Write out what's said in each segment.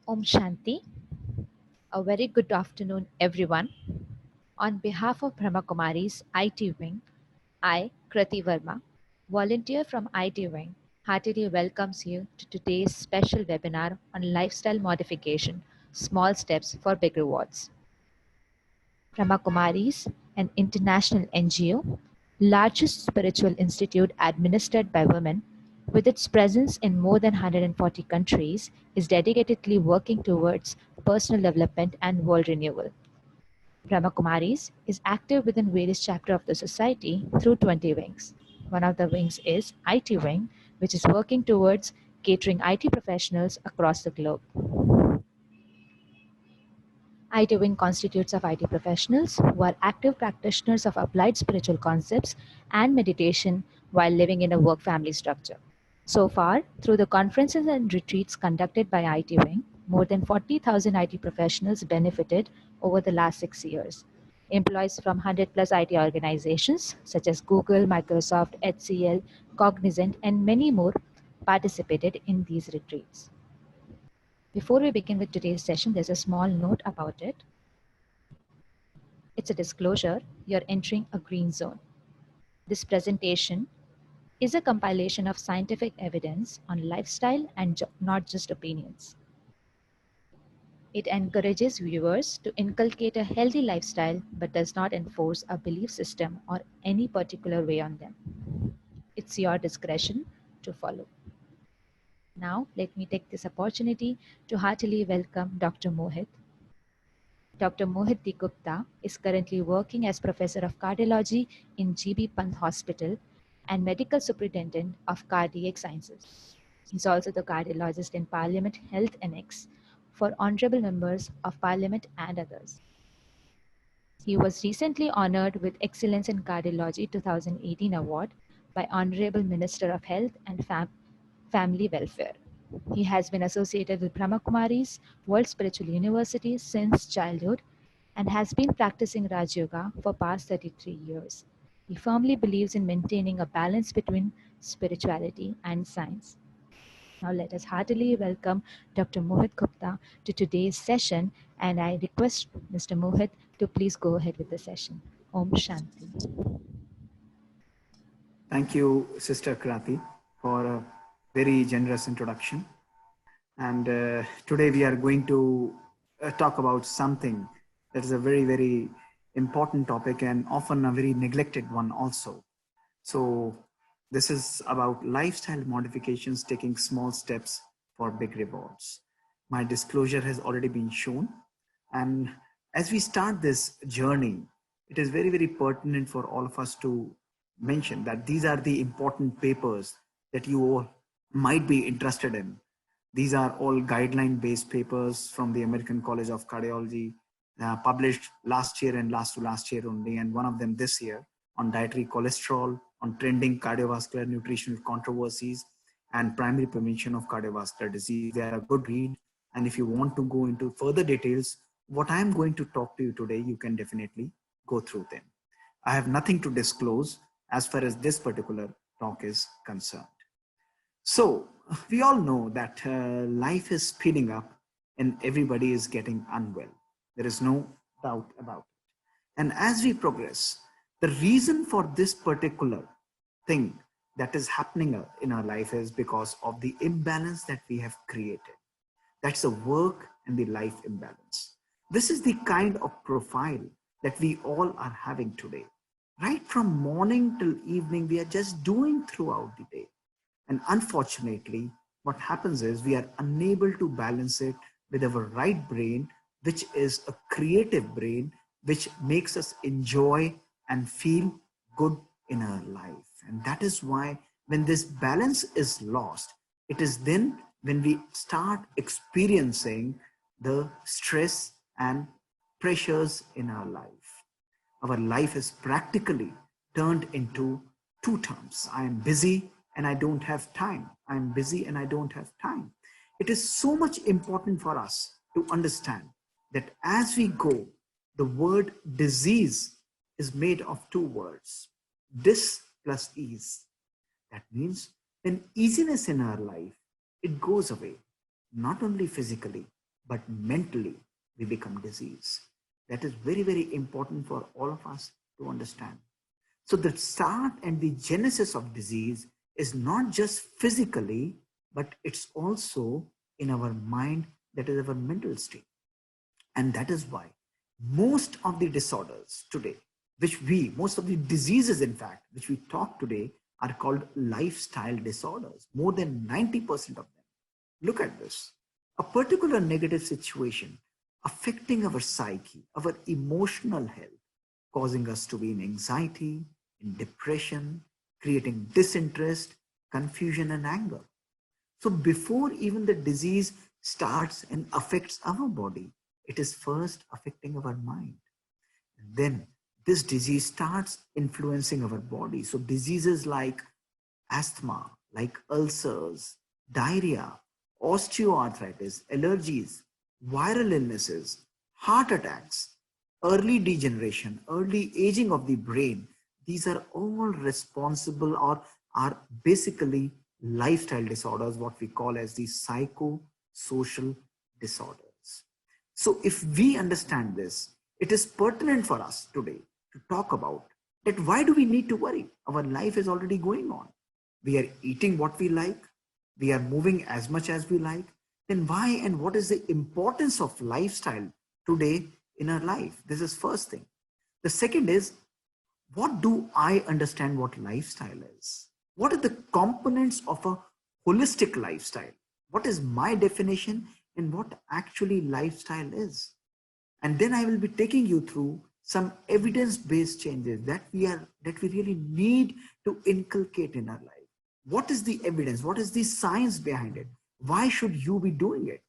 Om Shanti. A very good afternoon, everyone. On behalf of Brahma Kumaris IT Wing, I, Krati Verma, volunteer from IT Wing, heartily welcomes you to today's special webinar on lifestyle modification, small steps for big rewards. Brahma Kumaris, an international NGO, largest spiritual institute administered by women, with its presence in more than 140 countries, is dedicatedly working towards personal development and world renewal. Brahma Kumaris is active within various chapters of the society through 20 wings. One of the wings is IT Wing, which is working towards catering IT professionals across the globe. IT Wing constitutes of IT professionals who are active practitioners of applied spiritual concepts and meditation while living in a work-family structure. So far, through the conferences and retreats conducted by IT Wing, more than 40,000 IT professionals benefited over the last 6 years. Employees from 100 plus IT organizations such as Google, Microsoft, HCL, Cognizant, and many more participated in these retreats. Before we begin with today's session, there's a small note about it. It's a disclosure, you're entering a green zone. This presentation is a compilation of scientific evidence on lifestyle and not just opinions. It encourages viewers to inculcate a healthy lifestyle but does not enforce a belief system or any particular way on them. It's your discretion to follow. Now, let me take this opportunity to heartily welcome Dr. Mohit. Dr. Mohit D. Gupta is currently working as Professor of Cardiology in GB Pant Hospital and Medical Superintendent of Cardiac Sciences. He's also the cardiologist in Parliament Health Annex for Honorable Members of Parliament and others. He was recently honored with Excellence in Cardiology 2018 award by Honorable Minister of Health and Family Welfare. He has been associated with Brahma Kumaris, World Spiritual University since childhood and has been practicing Rajayoga for past 33 years. He firmly believes in maintaining a balance between spirituality and science. Now let us heartily welcome Dr. Mohit Gupta to today's session, and I request Mr. Mohit to please go ahead with the session. Om Shanti. Thank you, Sister Krati, for a very generous introduction. And today we are going to talk about something that is a very, very important topic and often a very neglected one also. So this is about lifestyle modifications, taking small steps for big rewards. My disclosure has already been shown. And as we start this journey, it is very, very pertinent for all of us to mention that these are the important papers that you all might be interested in. These are all guideline-based papers from the American College of Cardiology, published last year and last year only, and one of them this year on dietary cholesterol, on trending cardiovascular nutritional controversies, and primary prevention of cardiovascular disease. They are a good read. And if you want to go into further details, what I'm going to talk to you today, you can definitely go through them. I have nothing to disclose as far as this particular talk is concerned. So we all know that life is speeding up and everybody is getting unwell. There is no doubt about it. And as we progress, the reason for this particular thing that is happening in our life is because of the imbalance that we have created. That's the work and the life imbalance. This is the kind of profile that we all are having today. Right from morning till evening, we are just doing throughout the day. And unfortunately, what happens is we are unable to balance it with our right brain, which is a creative brain, which makes us enjoy and feel good in our life. And that is why when this balance is lost, it is then when we start experiencing the stress and pressures in our life. Our life is practically turned into two terms. I am busy and I don't have time. I'm busy and I don't have time. It is so much important for us to understand that as we go, the word disease is made of two words, dis plus ease. That means when easiness in our life, it goes away, not only physically, but mentally we become disease. That is very, very important for all of us to understand. So the start and the genesis of disease is not just physically, but it's also in our mind, that is our mental state. And that is why most of the disorders today, most of the diseases, in fact, which we talk today are called lifestyle disorders. More than 90% of them. Look at this. A particular negative situation affecting our psyche, our emotional health, causing us to be in anxiety, in depression, creating disinterest, confusion, and anger. So before even the disease starts and affects our body, it is first affecting our mind. And then this disease starts influencing our body. So diseases like asthma, like ulcers, diarrhea, osteoarthritis, allergies, viral illnesses, heart attacks, early degeneration, early aging of the brain, these are all responsible or are basically lifestyle disorders, what we call as the psychosocial disorders. So if we understand this, it is pertinent for us today to talk about that why do we need to worry? Our life is already going on. We are eating what we like. We are moving as much as we like. Then why and what is the importance of lifestyle today in our life? This is first thing. The second is, what do I understand what lifestyle is? What are the components of a holistic lifestyle? What is my definition and what actually lifestyle is? And then I will be taking you through some evidence-based changes that we really need to inculcate in our life. What is the evidence? What is the science behind it? Why should you be doing it?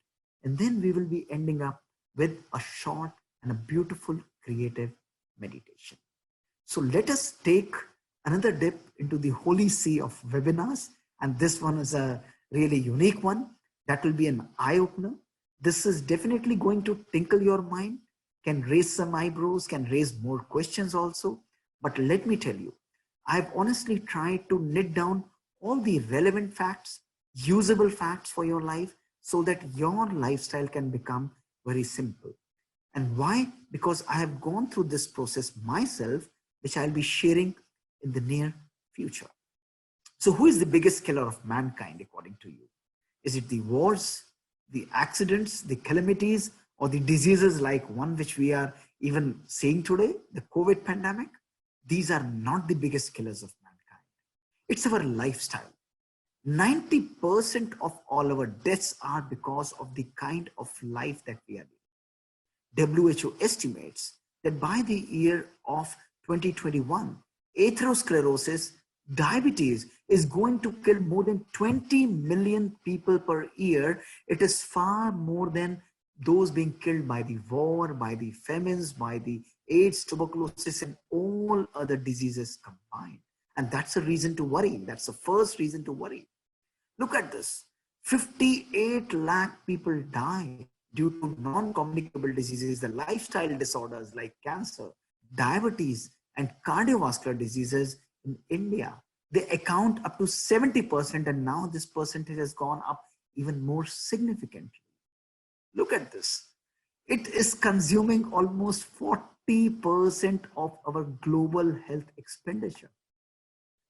And then we will be ending up with a short and a beautiful creative meditation. So let us take another dip into the holy sea of webinars. And this one is a really unique one. That will be an eye-opener. This is definitely going to tinkle your mind, can raise some eyebrows, can raise more questions also. But let me tell you, I've honestly tried to knit down all the relevant facts, usable facts for your life so that your lifestyle can become very simple. And why? Because I have gone through this process myself, which I'll be sharing in the near future. So who is the biggest killer of mankind according to you? Is it the wars, the accidents, the calamities, or the diseases like one which we are even seeing today, the COVID pandemic? These are not the biggest killers of mankind. It's our lifestyle. 90% of all our deaths are because of the kind of life that we are living. WHO estimates that by the year of 2021, atherosclerosis, diabetes is going to kill more than 20 million people per year. It is far more than those being killed by the war, by the famines, by the AIDS, tuberculosis, and all other diseases combined. And that's a reason to worry. That's the first reason to worry. Look at this. 58 lakh people die due to non-communicable diseases, the lifestyle disorders like cancer, diabetes, and cardiovascular diseases in India. They account up to 70%, and now this percentage has gone up even more significantly. Look at this. It is consuming almost 40% of our global health expenditure.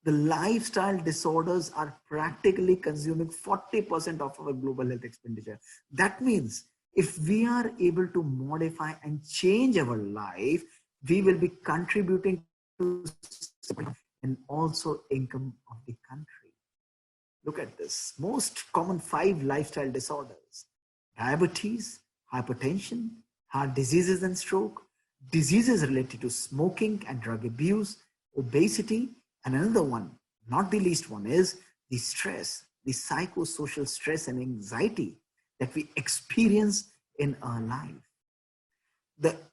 The lifestyle disorders are practically consuming 40% of our global health expenditure. That means if we are able to modify and change our life, we will be contributing to and also income of the country. Look at this. Most common 5 lifestyle disorders: diabetes, hypertension, heart diseases and stroke, diseases related to smoking and drug abuse, obesity, and another one, not the least one, is the stress, the psychosocial stress and anxiety that we experience in our life.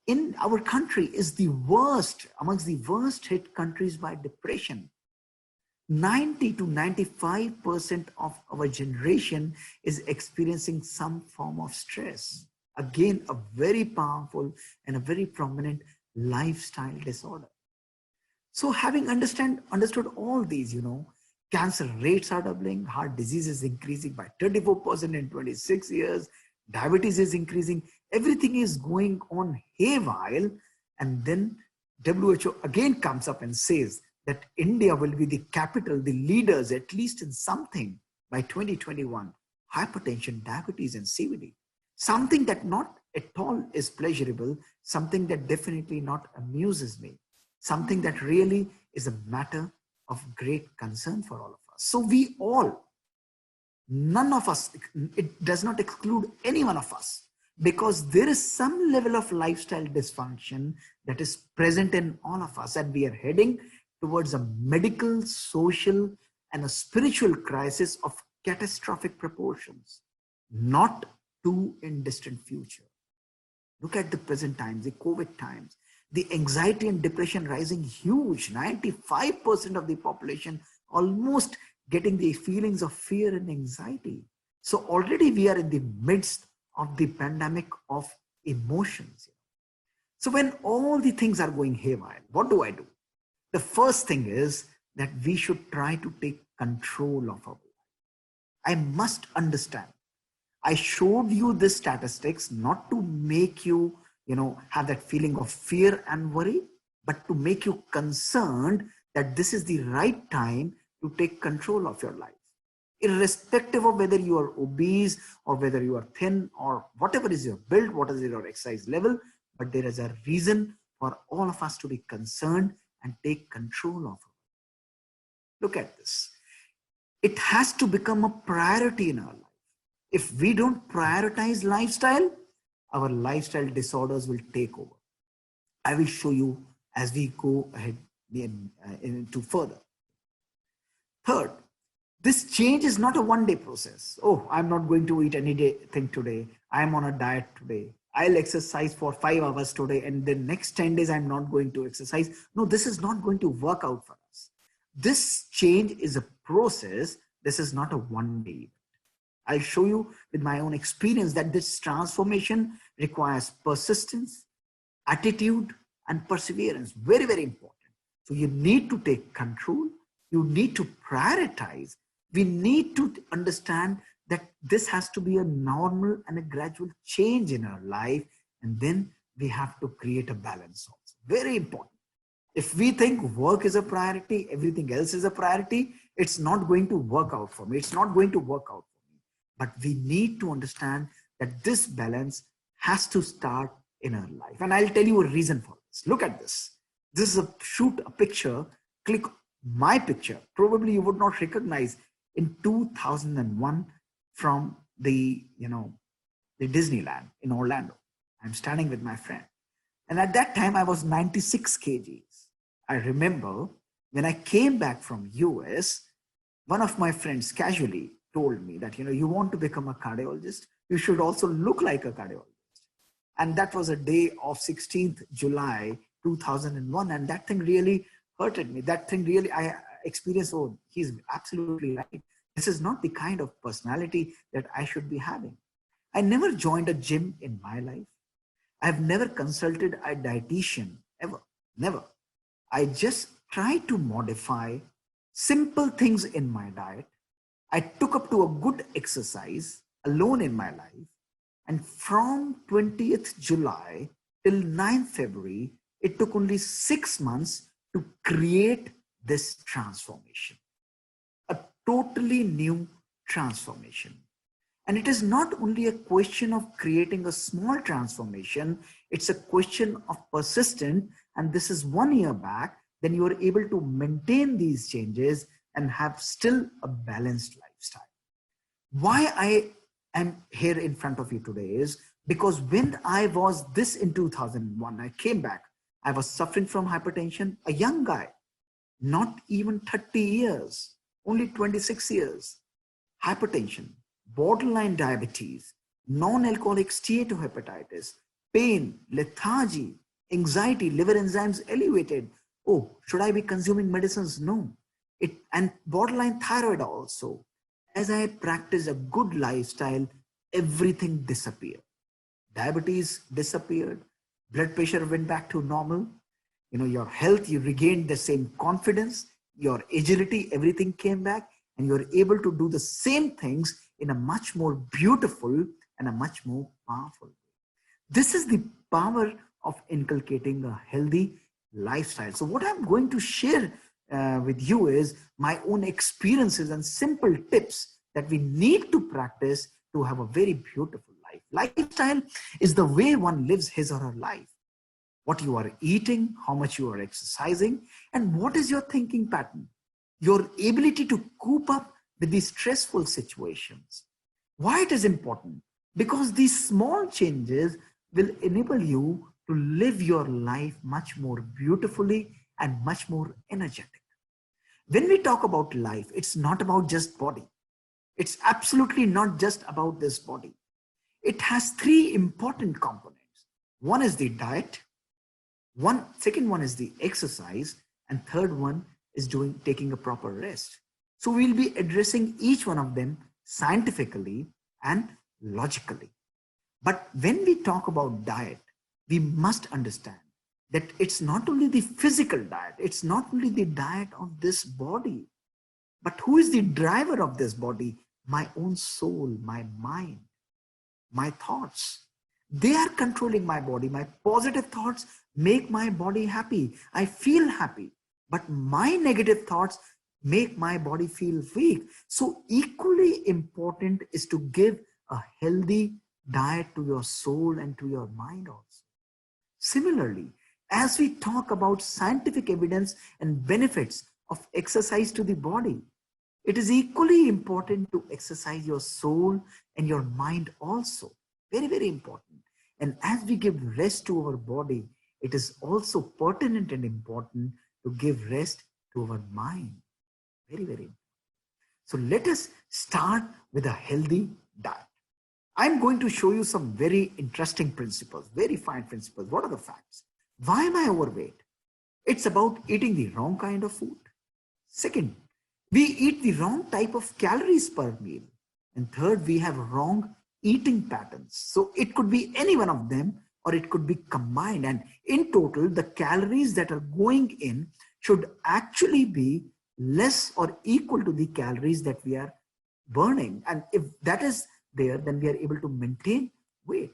In our country is the worst, amongst the worst hit countries by depression. 90 to 95% of our generation is experiencing some form of stress. Again, a very powerful and a very prominent lifestyle disorder. So having understood all these, cancer rates are doubling, heart disease is increasing by 34% in 26 years, diabetes is increasing, everything is going on haywire. And then WHO again comes up and says that India will be the capital, the leaders, at least in something by 2021, hypertension, diabetes, and CVD. Something that not at all is pleasurable, something that definitely not amuses me, something that really is a matter of great concern for all of us. So we all, none of us, it does not exclude any one of us, because there is some level of lifestyle dysfunction that is present in all of us, and we are heading towards a medical, social, and a spiritual crisis of catastrophic proportions, not too in distant future. Look at the present times, the COVID times, the anxiety and depression rising huge, 95% of the population almost getting the feelings of fear and anxiety. So already we are in the midst of the pandemic of emotions. So when all the things are going haywire, what do I do? The first thing is that we should try to take control of our life. I must understand. I showed you this statistics not to make you, have that feeling of fear and worry, but to make you concerned that this is the right time to take control of your life. Irrespective of whether you are obese or whether you are thin or whatever is your build, what is your exercise level, but there is a reason for all of us to be concerned and take control of it. Look at this. It has to become a priority in our life. If we don't prioritize lifestyle, our lifestyle disorders will take over. I will show you as we go ahead into further. Third, this change is not a one-day process. Oh, I'm not going to eat anything today. I'm on a diet today. I'll exercise for 5 hours today, and the next 10 days I'm not going to exercise. No, this is not going to work out for us. This change is a process. This is not a one-day event. I'll show you with my own experience that this transformation requires persistence, attitude, and perseverance. Very, very important. So you need to take control. You need to prioritize. We need to understand that this has to be a normal and a gradual change in our life. And then we have to create a balance also. Very important. If we think work is a priority, everything else is a priority, it's not going to work out for me. It's not going to work out for me. But we need to understand that this balance has to start in our life. And I'll tell you a reason for this. Look at this. This is shoot a picture, click my picture. Probably you would not recognize in 2001 from the Disneyland in Orlando. I'm standing with my friend. And at that time I was 96 kgs. I remember when I came back from US, one of my friends casually told me that, you want to become a cardiologist, you should also look like a cardiologist. And that was a day of 16th July 2001. And that thing really hurted me. That thing really, I experienced, oh, he's absolutely right. This is not the kind of personality that I should be having. I never joined a gym in my life. I've never consulted a dietitian ever, never. I just tried to modify simple things in my diet. I took up to a good exercise alone in my life. And from 20th July till 9th February, it took only 6 months to create this transformation. A totally new transformation. And it is not only a question of creating a small transformation, it's a question of persistence. And this is 1 year back, then you are able to maintain these changes and have still a balanced lifestyle. Why I am here in front of you today is because when I was this in 2001, I came back, I was suffering from hypertension, a young guy, not even 30 years, only 26 years, hypertension, borderline diabetes, non-alcoholic steatohepatitis, pain, lethargy, anxiety, liver enzymes elevated. Oh, should I be consuming medicines? No. And borderline thyroid also. As I practiced a good lifestyle, everything disappeared. Diabetes disappeared. Blood pressure went back to normal. Your health, you regained the same confidence, your agility, everything came back, and you're able to do the same things in a much more beautiful and a much more powerful way. This is the power of inculcating a healthy lifestyle. So what I'm going to share with you is my own experiences and simple tips that we need to practice to have a very beautiful life. Lifestyle is the way one lives his or her life. What you are eating, how much you are exercising, and what is your thinking pattern. Your ability to cope up with these stressful situations. Why it is important? Because these small changes will enable you to live your life much more beautifully and much more energetic. When we talk about life, it's not about just body. It's absolutely not just about this body. It has three important components. One is the diet, second one is the exercise, and third one is taking a proper rest. So we'll be addressing each one of them scientifically and logically. But when we talk about diet, we must understand that it's not only the physical diet, it's not only the diet of this body, but who is the driver of this body? My own soul, my mind, my thoughts. They are controlling my body. My positive thoughts make my body happy. I feel happy. But my negative thoughts make my body feel weak. So equally important is to give a healthy diet to your soul and to your mind also. Similarly, as we talk about scientific evidence and benefits of exercise to the body, it is equally important to exercise your soul and your mind also. Very, very important. And as we give rest to our body, it is also pertinent and important to give rest to our mind. Very, very important. So let us start with a healthy diet. I'm going to show you some very interesting principles, very fine principles. What are the facts? Why am I overweight? It's about eating the wrong kind of food. Second, we eat the wrong type of calories per meal. And third, we have wrong eating patterns. So it could be any one of them or it could be combined. And in total, the calories that are going in should actually be less or equal to the calories that we are burning. And if that is there, then we are able to maintain weight.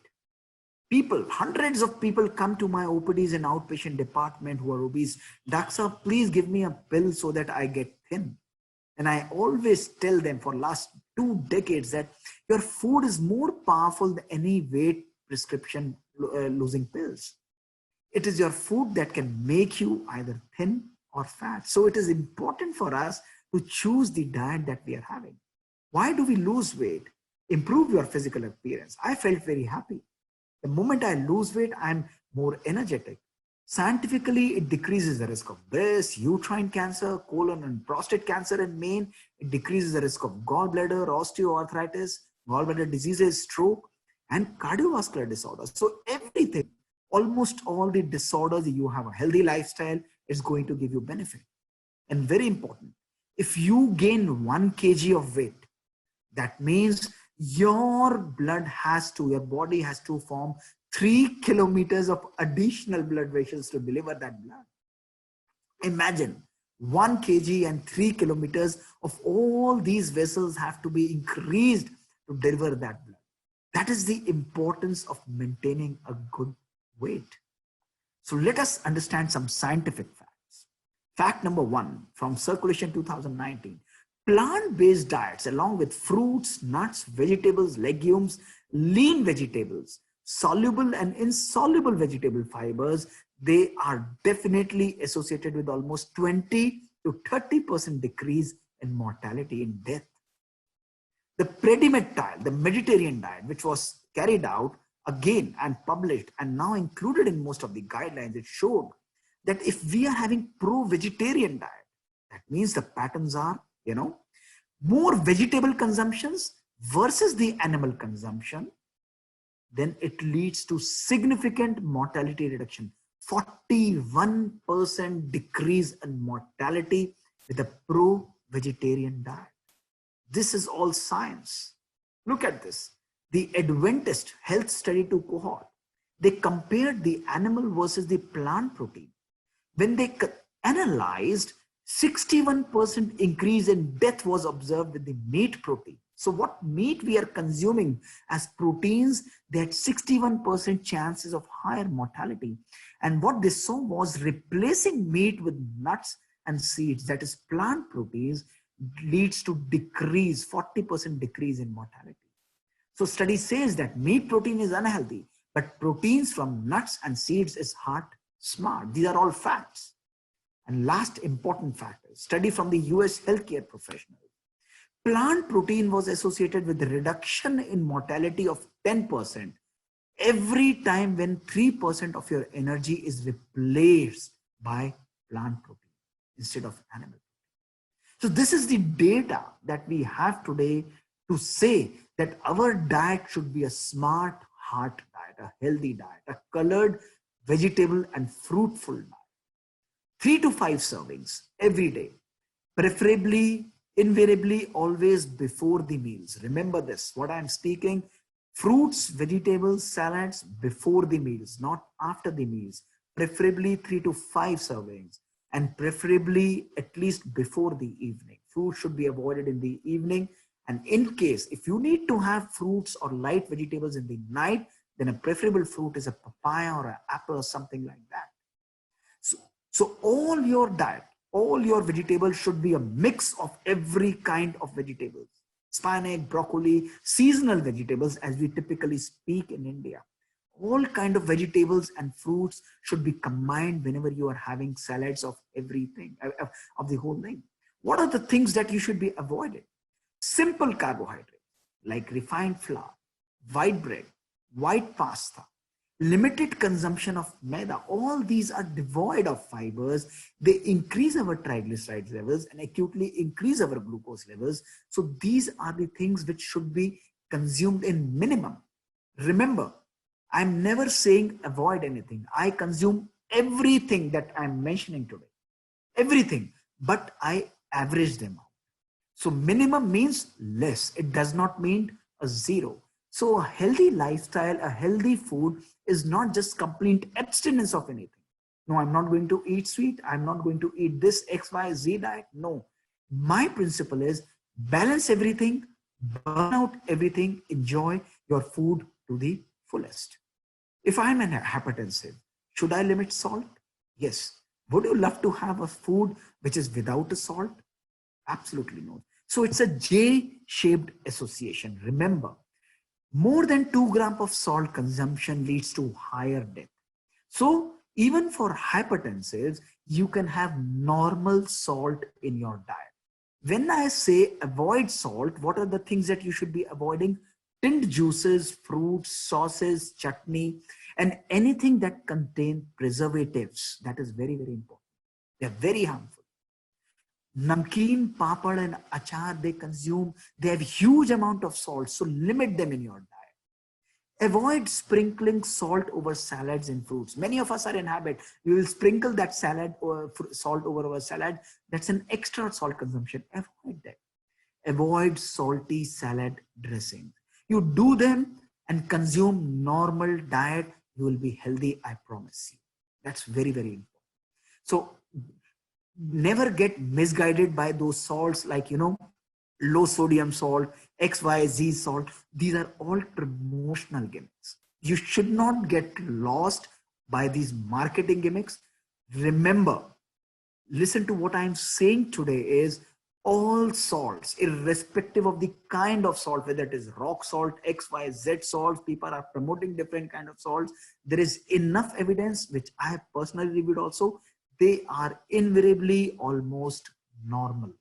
People, hundreds of people come to my OPDs and outpatient department who are obese. Doctor, please give me a pill so that I get thin. And I always tell them for last 2 decades that your food is more powerful than any weight prescription losing pills. It is your food that can make you either thin or fat. So it is important for us to choose the diet that we are having. Why do we lose weight? Improve your physical appearance. I felt very happy. The moment I lose weight, I'm more energetic. Scientifically, it decreases the risk of breast, uterine cancer, colon and prostate cancer in men. It decreases the risk of gallbladder, osteoarthritis, gallbladder diseases, stroke, and cardiovascular disorders. So everything, almost all the disorders, you have a healthy lifestyle, is going to give you benefit. And very important, if you gain 1 kg of weight, that means your body has to form 3 kilometers of additional blood vessels to deliver that blood. Imagine 1 kg and 3 kilometers of all these vessels have to be increased to deliver that blood. That is the importance of maintaining a good weight. So let us understand some scientific facts. Fact number 1 from Circulation 2019. Plant-based diets along with fruits, nuts, vegetables, legumes, lean vegetables, soluble and insoluble vegetable fibers, they are definitely associated with almost 20 to 30% decrease in mortality and death. The Predimet diet, the Mediterranean diet, which was carried out again and published and now included in most of the guidelines, it showed that if we are having pro-vegetarian diet, that means the patterns are, more vegetable consumptions versus the animal consumption, then it leads to significant mortality reduction. 41% decrease in mortality with a pro-vegetarian diet. This is all science. Look at this. The Adventist Health Study 2 cohort, they compared the animal versus the plant protein. When they analyzed, 61% increase in death was observed with the meat protein. So what meat we are consuming as proteins, they had 61% chances of higher mortality. And what they saw was replacing meat with nuts and seeds, that is plant proteins, leads to decrease, 40% decrease in mortality. So study says that meat protein is unhealthy, but proteins from nuts and seeds is heart smart. These are all facts. And last important factor, study from the US healthcare professionals. Plant protein was associated with the reduction in mortality of 10% every time when 3% of your energy is replaced by plant protein instead of animal protein. So this is the data that we have today to say that our diet should be a smart heart diet, a healthy diet, a colored, vegetable and fruitful diet. 3 to 5 servings every day, preferably, invariably, always before the meals. Remember this, what I'm speaking, fruits, vegetables, salads before the meals, not after the meals. Preferably 3 to 5 servings, and preferably at least before the evening. Fruit should be avoided in the evening. And in case, if you need to have fruits or light vegetables in the night, then a preferable fruit is a papaya or an apple or something like that. So all your diet, all your vegetables should be a mix of every kind of vegetables. Spinach, broccoli, seasonal vegetables as we typically speak in India. All kind of vegetables and fruits should be combined whenever you are having salads of everything, of the whole thing. What are the things that you should be avoided? Simple carbohydrates like refined flour, white bread, white pasta, limited consumption of maida. All these are devoid of fibers. They increase our triglyceride levels and acutely increase our glucose levels. So these are the things which should be consumed in minimum. Remember, I'm never saying avoid anything. I consume everything that I'm mentioning today, everything, but I average them out. So minimum means less. It does not mean a zero. So a healthy lifestyle, a healthy food is not just complete abstinence of anything. No, I'm not going to eat sweet. I'm not going to eat this XYZ diet. No, my principle is balance everything, burn out everything, enjoy your food to the fullest. If I'm an hypertensive, should I limit salt? Yes. Would you love to have a food which is without a salt? Absolutely not. So it's a J-shaped association. Remember, more than 2 grams of salt consumption leads to higher death. So even for hypertensives, you can have normal salt in your diet. When I say avoid salt, what are the things that you should be avoiding? Tinned juices, fruits, sauces, chutney, and anything that contain preservatives. That is very, very important. They are very harmful. Namkeen, papad and achar they consume, they have huge amount of salt, so limit them in your diet. Avoid sprinkling salt over salads and fruits. Many of us are in habit, we will sprinkle that salad or salt over our salad. That's an extra salt consumption. Avoid that. Avoid salty salad dressing. You do them and consume normal diet, you will be healthy, I promise you. That's very, very important. So never get misguided by those salts like, low sodium salt, XYZ salt. These are all promotional gimmicks. You should not get lost by these marketing gimmicks. Remember, listen to what I'm saying today is all salts, irrespective of the kind of salt, whether it is rock salt, XYZ salts, people are promoting different kind of salts. There is enough evidence, which I have personally reviewed also, they are invariably almost normal.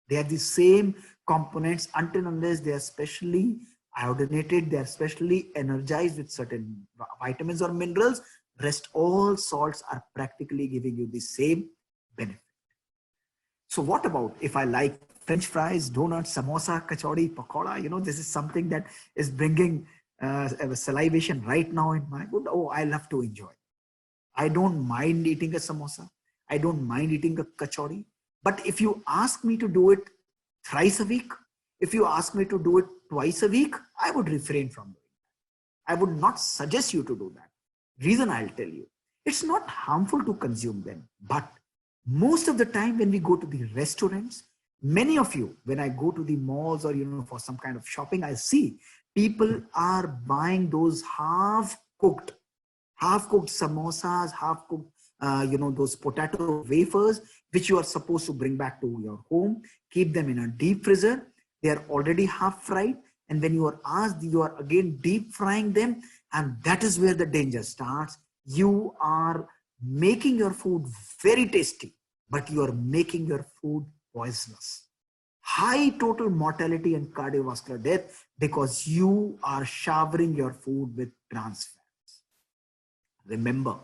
They have the same components until unless they are specially iodinated, they are specially energized with certain vitamins or minerals. Rest all salts are practically giving you the same benefit. So what about if I like French fries, donuts, samosa, kachori, pakoda? This is something that is bringing salivation right now in my food. Oh, I love to enjoy. I don't mind eating a samosa. I don't mind eating a kachori. But if you ask me to do it thrice a week, if you ask me to do it twice a week, I would refrain from doing that. I would not suggest you to do that. Reason I'll tell you. It's not harmful to consume them, but most of the time when we go to the restaurants, Many of you, when I go to the malls or, for some kind of shopping, I see people are buying those half-cooked samosas, half-cooked, those potato wafers, which you are supposed to bring back to your home, keep them in a deep freezer. They are already half fried. And when you are asked, you are again deep frying them. And that is where the danger starts. You are making your food very tasty, but you are making your food poisonous. High total mortality and cardiovascular death because you are showering your food with trans fats. Remember,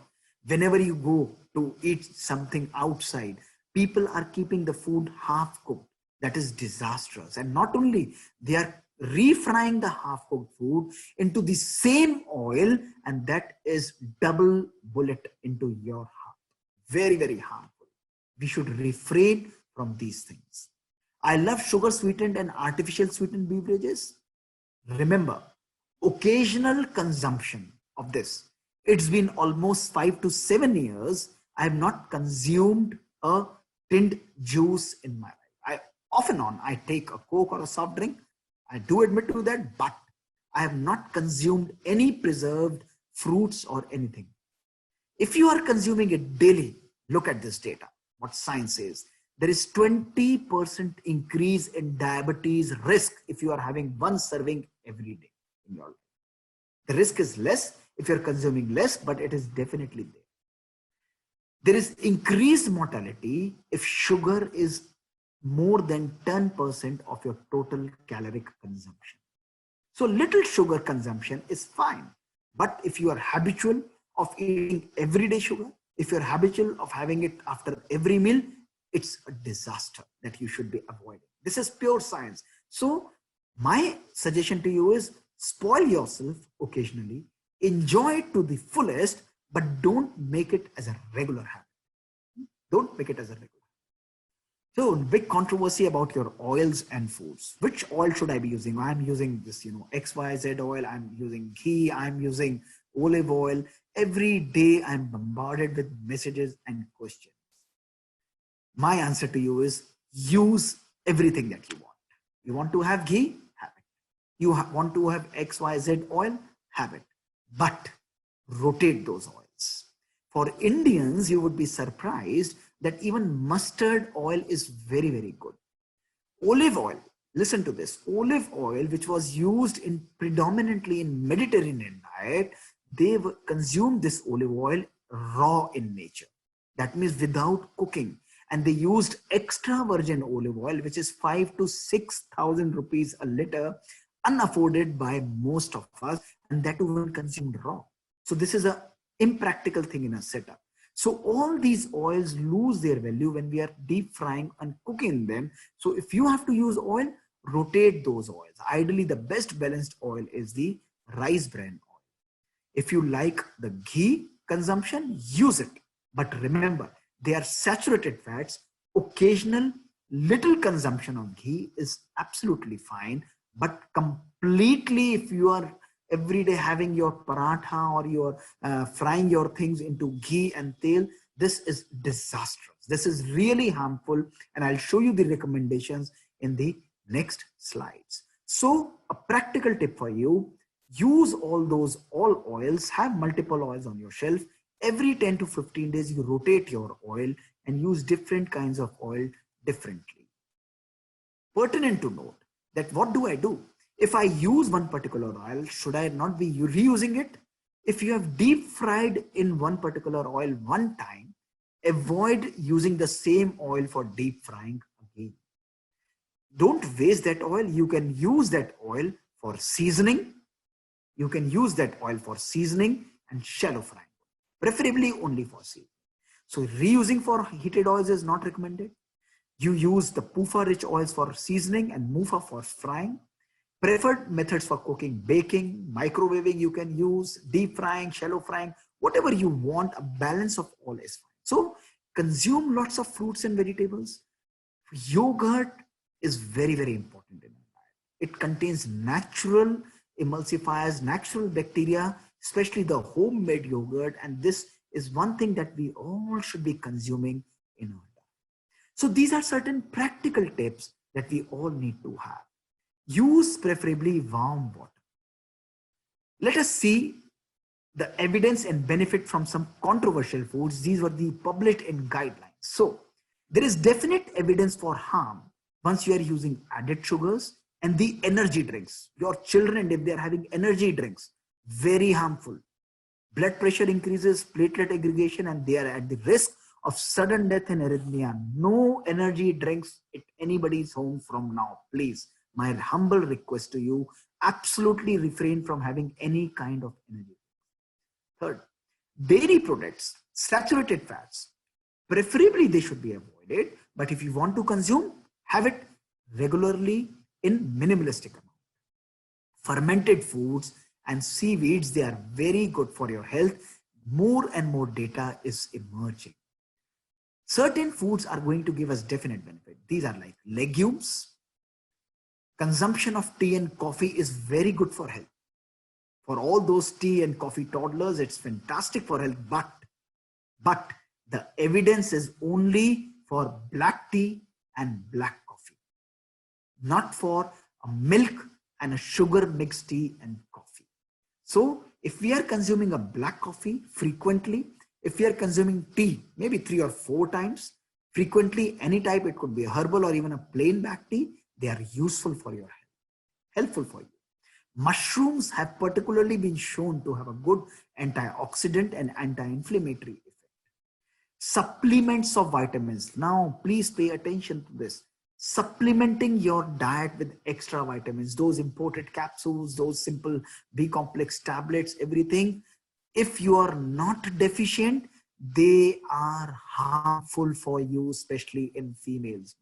whenever you go to eat something outside, people are keeping the food half cooked. That is disastrous. And not only they are refrying the half cooked food into the same oil, and that is double bullet into your heart. Very, very harmful. We should refrain from these things. I love sugar sweetened and artificial sweetened beverages. Remember, occasional consumption of this. It's been almost 5 to 7 years. I have not consumed a tinned juice in my life. Off and on, I take a Coke or a soft drink. I do admit to that, but I have not consumed any preserved fruits or anything. If you are consuming it daily, look at this data, what science says. There is 20% increase in diabetes risk if you are having one serving every day in your life. The risk is less if you're consuming less, but it is definitely there. There is increased mortality if sugar is more than 10% of your total caloric consumption. So little sugar consumption is fine. But if you are habitual of eating everyday sugar, if you're habitual of having it after every meal, it's a disaster that you should be avoiding. This is pure science. So my suggestion to you is spoil yourself occasionally, enjoy it to the fullest, but don't make it as a regular habit. Don't make it as a regular. So big controversy about your oils and foods. Which oil should I be using? I'm using this, XYZ oil. I'm using ghee. I'm using olive oil. Every day I'm bombarded with messages and questions. My answer to you is use everything that you want. You want to have ghee? Have it. You want to have XYZ oil? Have it. But rotate those oils. For Indians, you would be surprised that even mustard oil is very, very good. Olive oil, listen to this, olive oil, which was used in predominantly in Mediterranean diet, they consumed this olive oil raw in nature. That means without cooking. And they used extra virgin olive oil, which is 5,000 to 6,000 rupees a liter, unafforded by most of us, and that too when consumed raw. So this is an impractical thing in a setup. So all these oils lose their value when we are deep frying and cooking them. So if you have to use oil, rotate those oils. Ideally, the best balanced oil is the rice bran oil. If you like the ghee consumption, use it. But remember, they are saturated fats. Occasional little consumption of ghee is absolutely fine. But completely, if you are every day having your paratha or your frying your things into ghee and tel, this is disastrous. This is really harmful, and I'll show you the recommendations in the next slides. So a practical tip for you, use all oils, have multiple oils on your shelf. Every 10 to 15 days, you rotate your oil and use different kinds of oil differently. Pertinent to note that what do I do? If I use one particular oil, should I not be reusing it? If you have deep fried in one particular oil one time, avoid using the same oil for deep frying again. Don't waste that oil. You can use that oil for seasoning. You can use that oil for seasoning and shallow frying, preferably only for seasoning. So reusing for heated oils is not recommended. You use the PUFA rich oils for seasoning and MUFA for frying. Preferred methods for cooking, baking, microwaving you can use, deep frying, shallow frying, whatever you want, a balance of all is fine. So consume lots of fruits and vegetables. Yogurt is very, very important in our diet. It contains natural emulsifiers, natural bacteria, especially the homemade yogurt. And this is one thing that we all should be consuming in our diet. So these are certain practical tips that we all need to have. Use preferably warm water. Let us see the evidence and benefit from some controversial foods. These were the published in guidelines. So there is definite evidence for harm once you are using added sugars and the energy drinks. Your children, if they are having energy drinks, very harmful. Blood pressure increases, platelet aggregation, and they are at the risk of sudden death and arrhythmia. No energy drinks at anybody's home from now. Please, my humble request to you, absolutely refrain from having any kind of energy. Third, dairy products, saturated fats, preferably they should be avoided, but if you want to consume, have it regularly in minimalistic amount. Fermented foods and seaweeds, they are very good for your health. More and more data is emerging. Certain foods are going to give us definite benefit. These are like legumes. Consumption of tea and coffee is very good for health. For all those tea and coffee toddlers, it's fantastic for health, but the evidence is only for black tea and black coffee, not for a milk and a sugar mixed tea and coffee. So if we are consuming a black coffee frequently, if we are consuming tea maybe 3 or 4 times frequently, any type, it could be a herbal or even a plain black tea, they are useful for your health, helpful for you. Mushrooms have particularly been shown to have a good antioxidant and anti-inflammatory effect. Supplements of vitamins. Now, please pay attention to this. Supplementing your diet with extra vitamins, those imported capsules, those simple B complex tablets, everything. If you are not deficient, they are harmful for you, especially in females.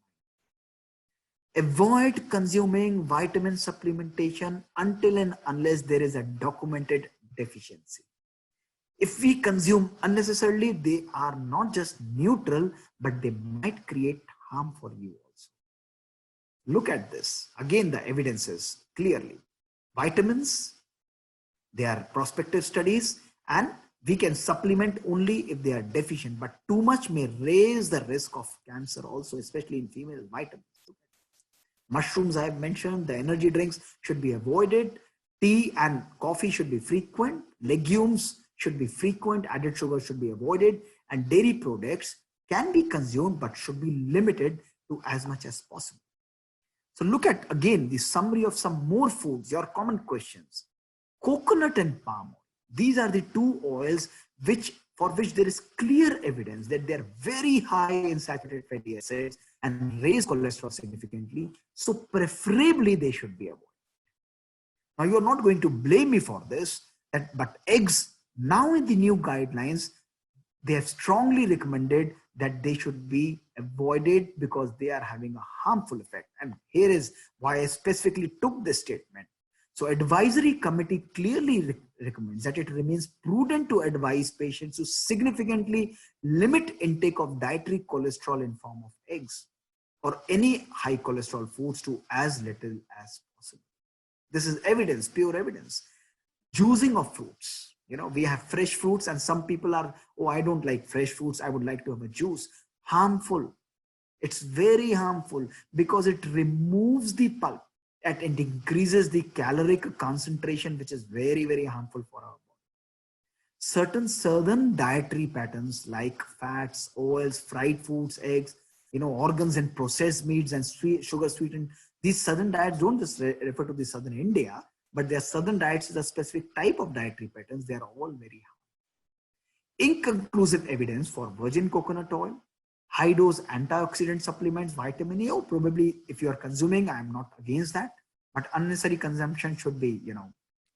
Avoid consuming vitamin supplementation until and unless there is a documented deficiency. If we consume unnecessarily, they are not just neutral, but they might create harm for you also. Look at this. Again, the evidence is clearly. Vitamins, they are prospective studies, and we can supplement only if they are deficient, but too much may raise the risk of cancer also, especially in female vitamins. Mushrooms I have mentioned, the energy drinks should be avoided. Tea and coffee should be frequent. Legumes should be frequent. Added sugar should be avoided. And dairy products can be consumed but should be limited to as much as possible. So look at again the summary of some more foods, your common questions. Coconut and palm oil. These are the 2 oils for which there is clear evidence that they are very high in saturated fatty acids and raise cholesterol significantly. So preferably they should be avoided. Now you're not going to blame me for this, but eggs, now in the new guidelines, they have strongly recommended that they should be avoided because they are having a harmful effect. And here is why I specifically took this statement. So advisory committee clearly recommends that it remains prudent to advise patients to significantly limit intake of dietary cholesterol in form of eggs or any high cholesterol foods to as little as possible. This is evidence, pure evidence. Juicing of fruits. You know, we have fresh fruits and some people are, oh, I don't like fresh fruits, I would like to have a juice. Harmful. It's very harmful because it removes the pulp and it increases the caloric concentration, which is very, very harmful for our body. Certain southern dietary patterns like fats, oils, fried foods, eggs, organs and processed meats and sugar sweetened. These southern diets don't just refer to the southern India, but their southern diets is a specific type of dietary patterns. They are all very harmful. Inconclusive evidence for virgin coconut oil, high dose antioxidant supplements, vitamin A. Probably if you are consuming, I am not against that, but unnecessary consumption should be,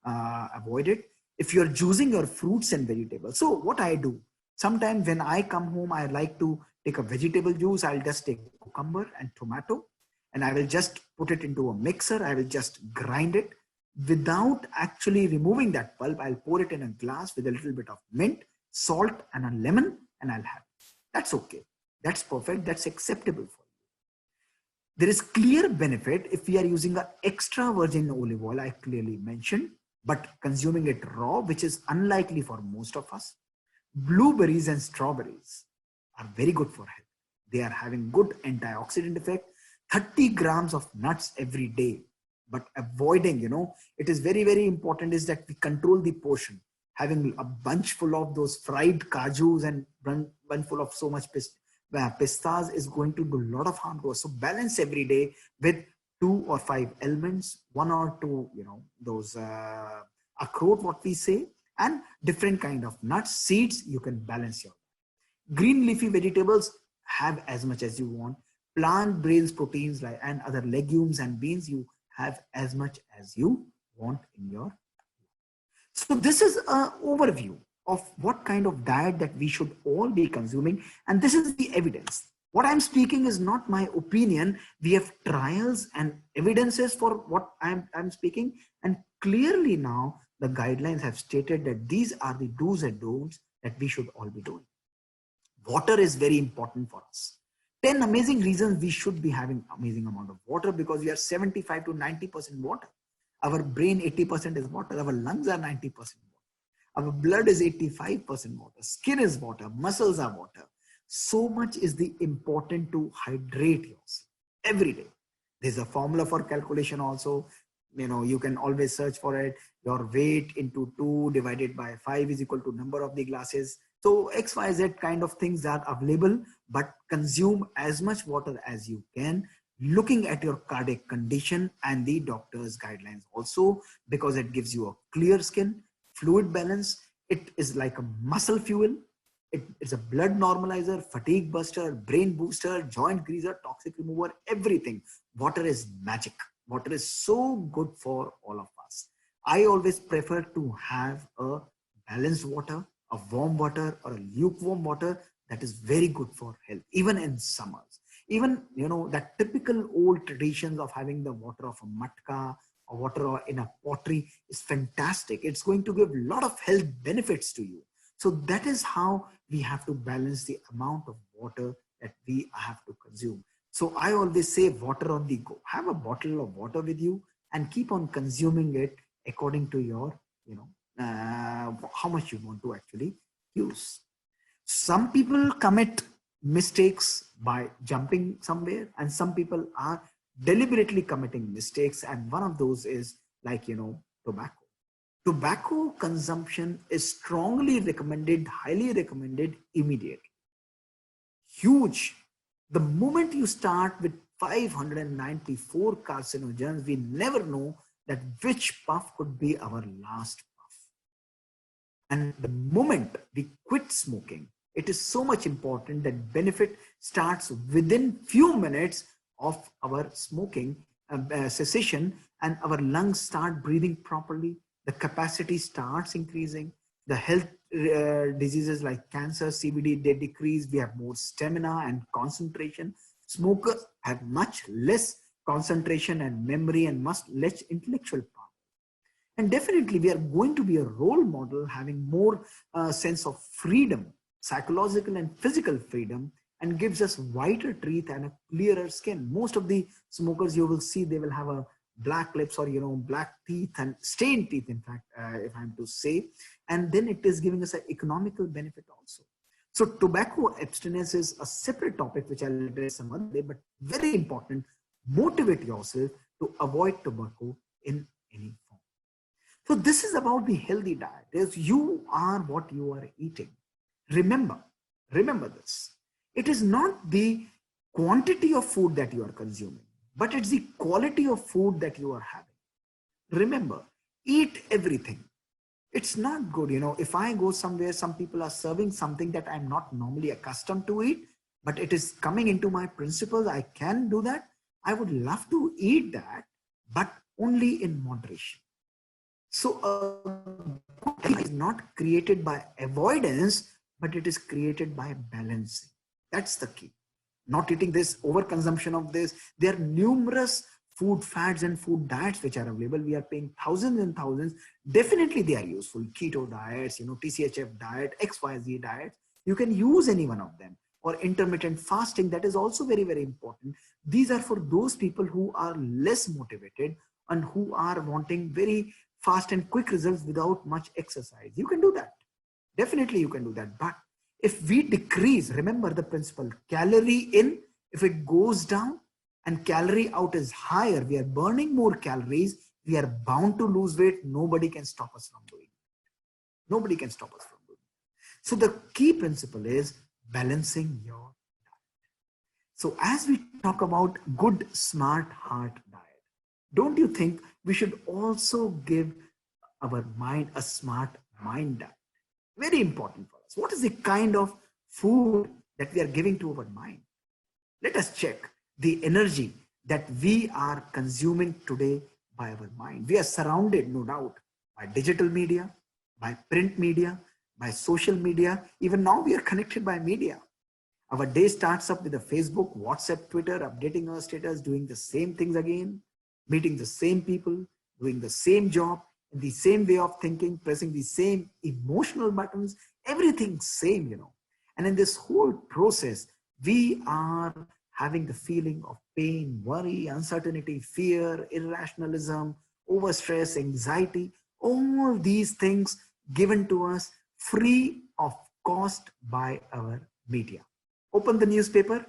avoided. If you're juicing your fruits and vegetables. So what I do, sometimes when I come home, I like to take a vegetable juice. I'll just take cucumber and tomato and I will just put it into a mixer. I will just grind it without actually removing that pulp. I'll pour it in a glass with a little bit of mint, salt and a lemon and I'll have it. That's okay. That's perfect. That's acceptable for you. There is clear benefit if we are using an extra virgin olive oil, I clearly mentioned, but consuming it raw, which is unlikely for most of us. Blueberries and strawberries are very good for health. They are having good antioxidant effect. 30 grams of nuts every day, but avoiding, it is very, very important is that we control the portion. Having a bunch full of those fried kajus and bunch full of so much pistas is going to do a lot of harm to us. So balance every day with 2 or 5 elements, 1 or 2, those akhroat, what we say, and different kind of nuts, seeds. You can balance your green leafy vegetables, have as much as you want. Plant-based proteins like and other legumes and beans, you have as much as you want in your. So this is an overview of what kind of diet that we should all be consuming, and this is the evidence. What I'm speaking is not my opinion. We have trials and evidences for what I'm speaking, and clearly now the guidelines have stated that these are the do's and don'ts that we should all be doing. Water is very important for us. 10 amazing reasons we should be having amazing amount of water, because we are 75 to 90% water. Our brain 80% is water. Our lungs are 90% water. Our blood is 85% water. Skin is water. Muscles are water. So much is the important to hydrate yourself every day. There's a formula for calculation also. You can always search for it. Your weight into 2 divided by 5 is equal to number of the glasses. So XYZ kind of things are available, but consume as much water as you can, looking at your cardiac condition and the doctor's guidelines also, because it gives you a clear skin, fluid balance. It is like a muscle fuel. It is a blood normalizer, fatigue buster, brain booster, joint greaser, toxic remover, everything. Water is magic. Water is so good for all of us. I always prefer to have a balanced water, a warm water or a lukewarm water. That is very good for health, even in summers. Even, that typical old traditions of having the water of a matka or water in a pottery is fantastic. It's going to give a lot of health benefits to you. So that is how we have to balance the amount of water that we have to consume. So I always say water on the go. Have a bottle of water with you and keep on consuming it according to your, how much you want to actually use. Some people commit mistakes by jumping somewhere, and some people are deliberately committing mistakes. And one of those is like, tobacco. Tobacco consumption is strongly recommended, highly recommended immediately. Huge. The moment you start with 594 carcinogens, we never know that which puff could be our last puff. And the moment we quit smoking, it is so much important that benefit starts within few minutes of our smoking cessation, and our lungs start breathing properly. The capacity starts increasing. The health diseases like cancer, CVD, they decrease. We have more stamina and concentration. Smokers have much less concentration and memory and much less intellectual power. And definitely we are going to be a role model, having more sense of freedom, psychological and physical freedom, and gives us whiter teeth and a clearer skin. Most of the smokers you will see, they will have a black lips or black teeth and stained teeth, in fact, if I'm to say. And then it is giving us an economical benefit also. So tobacco abstinence is a separate topic which I'll address some other day, but very important. Motivate yourself to avoid tobacco in any form. So this is about the healthy diet. You are what you are eating. Remember this. It is not the quantity of food that you are consuming, but it's the quality of food that you are having. Remember, eat everything. It's not good, if I go somewhere, some people are serving something that I'm not normally accustomed to eat, but it is coming into my principles. I can do that. I would love to eat that, but only in moderation. So a is not created by avoidance, but it is created by balancing. That's the key. Not eating this, overconsumption of this. There are numerous food fads and food diets which are available. We are paying thousands and thousands. Definitely they are useful. Keto diets, TCHF diet, XYZ diets. You can use any one of them. Or intermittent fasting, that is also very, very important. These are for those people who are less motivated and who are wanting very fast and quick results without much exercise. You can do that. Definitely you can do that. But If we decrease, remember the principle, calorie in, if it goes down and calorie out is higher, we are burning more calories, we are bound to lose weight. Nobody can stop us from doing it. Nobody can stop us from doing it. So the key principle is balancing your diet. So as we talk about good, smart heart diet, don't you think we should also give our mind a smart mind diet? Very important for us. What is the kind of food that we are giving to our mind? Let us check the energy that we are consuming today by our mind. We are surrounded, no doubt, by digital media, by print media, by social media. Even now we are connected by media. Our day starts up with a Facebook, WhatsApp, Twitter, updating our status, doing the same things again, meeting the same people, doing the same job, the same way of thinking, pressing the same emotional buttons, everything same, And in this whole process, we are having the feeling of pain, worry, uncertainty, fear, irrationalism, overstress, anxiety, all these things given to us free of cost by our media. Open the newspaper,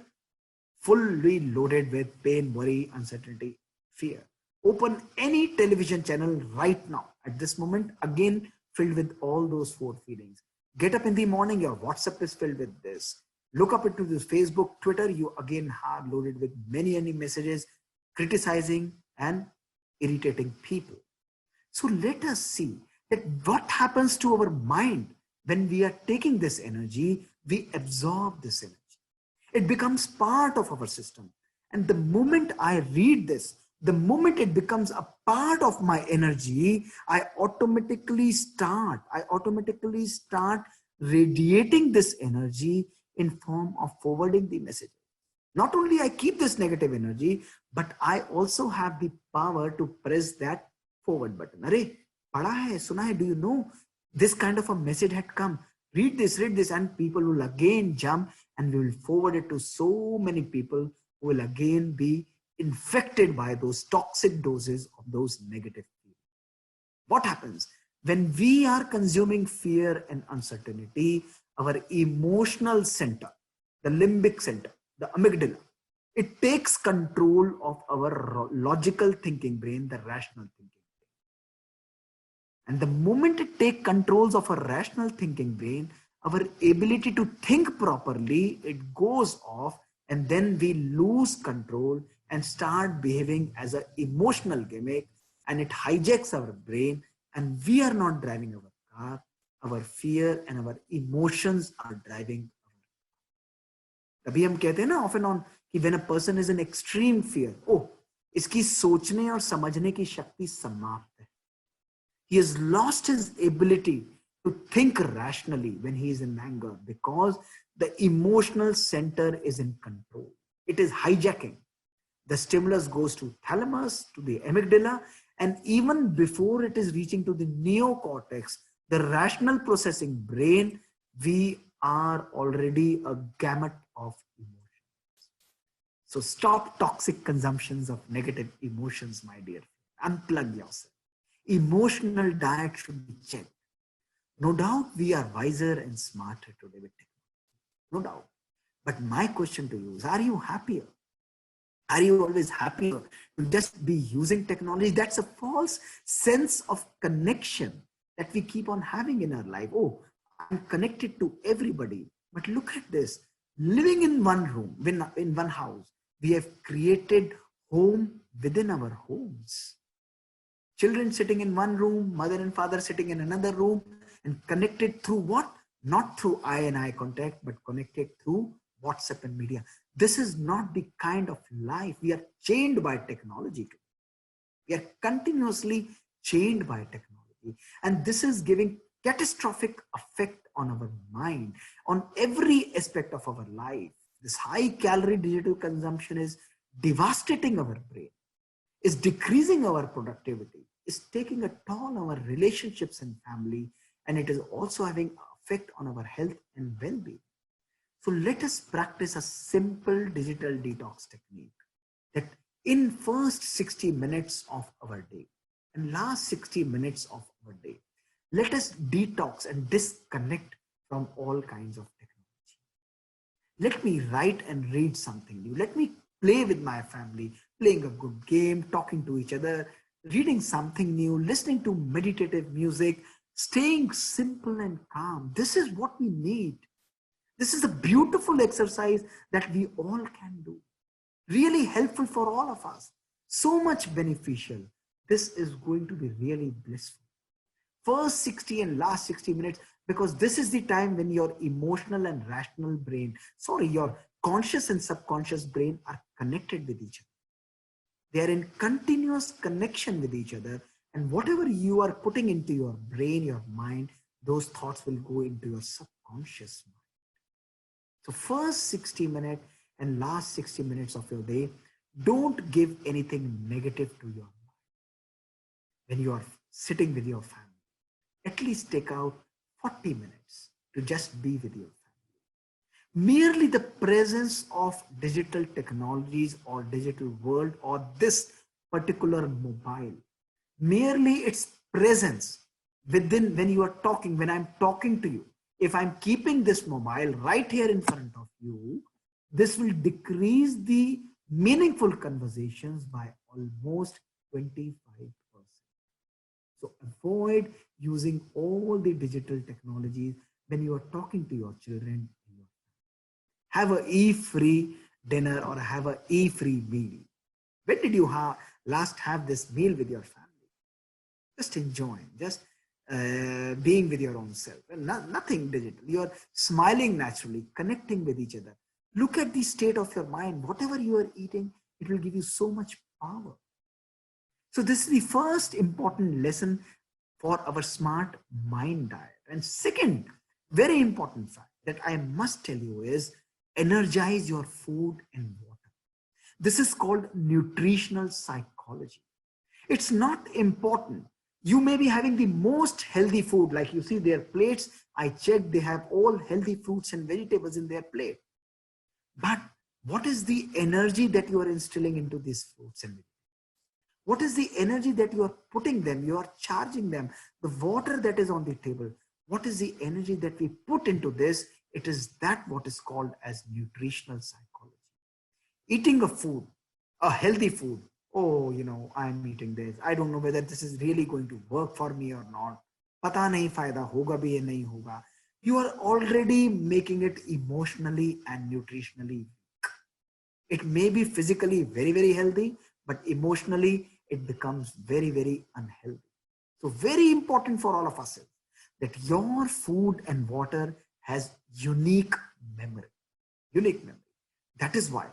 fully loaded with pain, worry, uncertainty, fear. Open any television channel right now at this moment, again filled with all those four feelings. Get up in the morning, your WhatsApp is filled with this. Look up into this Facebook, Twitter, you again are loaded with many messages criticizing and irritating people. So let us see that what happens to our mind when we are taking this energy, we absorb this energy. It becomes part of our system. And the moment I read this, the moment it becomes a part of my energy, I automatically start radiating this energy in form of forwarding the message. Not only I keep this negative energy, but I also have the power to press that forward button. Arey, padha hai, suna hai, do you know this kind of a message had come? Read this, and people will again jump and we will forward it to so many people who will again be infected by those toxic doses of those negative feelings. What happens when we are consuming fear and uncertainty? Our emotional center, the limbic center, the amygdala, it takes control of our logical thinking brain, the rational thinking brain. And the moment it takes controls of our rational thinking brain, our ability to think properly, it goes off, and then we lose control and start behaving as an emotional gimmick, and it hijacks our brain, and we are not driving our car. Our fear and our emotions are driving our car. तभी हम कहते हैं ना often on कि when a person is in extreme fear, इसकी सोचने और समझने की शक्ति समाप्त है. He has lost his ability to think rationally when he is in anger, because the emotional center is in control. It is hijacking. The stimulus goes to thalamus, to the amygdala, and even before it is reaching to the neocortex, the rational processing brain, we are already a gamut of emotions. So stop toxic consumptions of negative emotions, my dear. Unplug yourself. Emotional diet should be checked. No doubt we are wiser and smarter today with technology. No doubt. But my question to you is, are you happier? Are you always happier to just be using technology? That's a false sense of connection that we keep on having in our life. Oh, I'm connected to everybody. But look at this. Living in one room, in one house, we have created home within our homes. Children sitting in one room, mother and father sitting in another room, and connected through what? Not through eye and eye contact, but connected through WhatsApp and media. This is not the kind of life. We are chained by technology. We are continuously chained by technology. And this is giving catastrophic effect on our mind, on every aspect of our life. This high calorie digital consumption is devastating our brain, is decreasing our productivity, is taking a toll on our relationships and family, and it is also having effect on our health and well-being. So let us practice a simple digital detox technique that in first 60 minutes of our day and last 60 minutes of our day, let us detox and disconnect from all kinds of technology. Let me write and read something new. Let me play with my family, playing a good game, talking to each other, reading something new, listening to meditative music, staying simple and calm. This is what we need. This is a beautiful exercise that we all can do. Really helpful for all of us. So much beneficial. This is going to be really blissful. First 60 and last 60 minutes, because this is the time when your emotional and rational brain, your conscious and subconscious brain are connected with each other. They are in continuous connection with each other, and whatever you are putting into your brain, your mind, those thoughts will go into your subconscious mind. So first 60 minutes and last 60 minutes of your day, don't give anything negative to your mind. When you are sitting with your family, at least take out 40 minutes to just be with your family. Merely the presence of digital technologies or digital world or this particular mobile, merely its presence within, when you are talking, when I'm talking to you, if I'm keeping this mobile right here in front of you, this will decrease the meaningful conversations by almost 25%. So avoid using all the digital technologies when you are talking to your children. Have a e-free dinner or have a e-free meal. When did you last have this meal with your family? Just enjoying, just being with your own self, and nothing digital. You're smiling naturally, connecting with each other. Look at the state of your mind. Whatever you are eating, it will give you so much power. So this is the first important lesson for our smart mind diet. And second, very important fact that I must tell you is energize your food and water. This is called nutritional psychology. It's not important. You may be having the most healthy food, like you see their plates. I checked, they have all healthy fruits and vegetables in their plate. But what is the energy that you are instilling into these fruits and vegetables? What is the energy that you are putting them? You are charging them. The water that is on the table, what is the energy that we put into this? It is that what is called as nutritional psychology. Eating a food, a healthy food. Oh, I'm eating this. I don't know whether this is really going to work for me or not. Pata nahi fayda hoga bhi ya nahi hoga. You are already making it emotionally and nutritionally weak. It may be physically very, very healthy, but emotionally it becomes very, very unhealthy. So very important for all of us is that your food and water has unique memory. Unique memory. That is why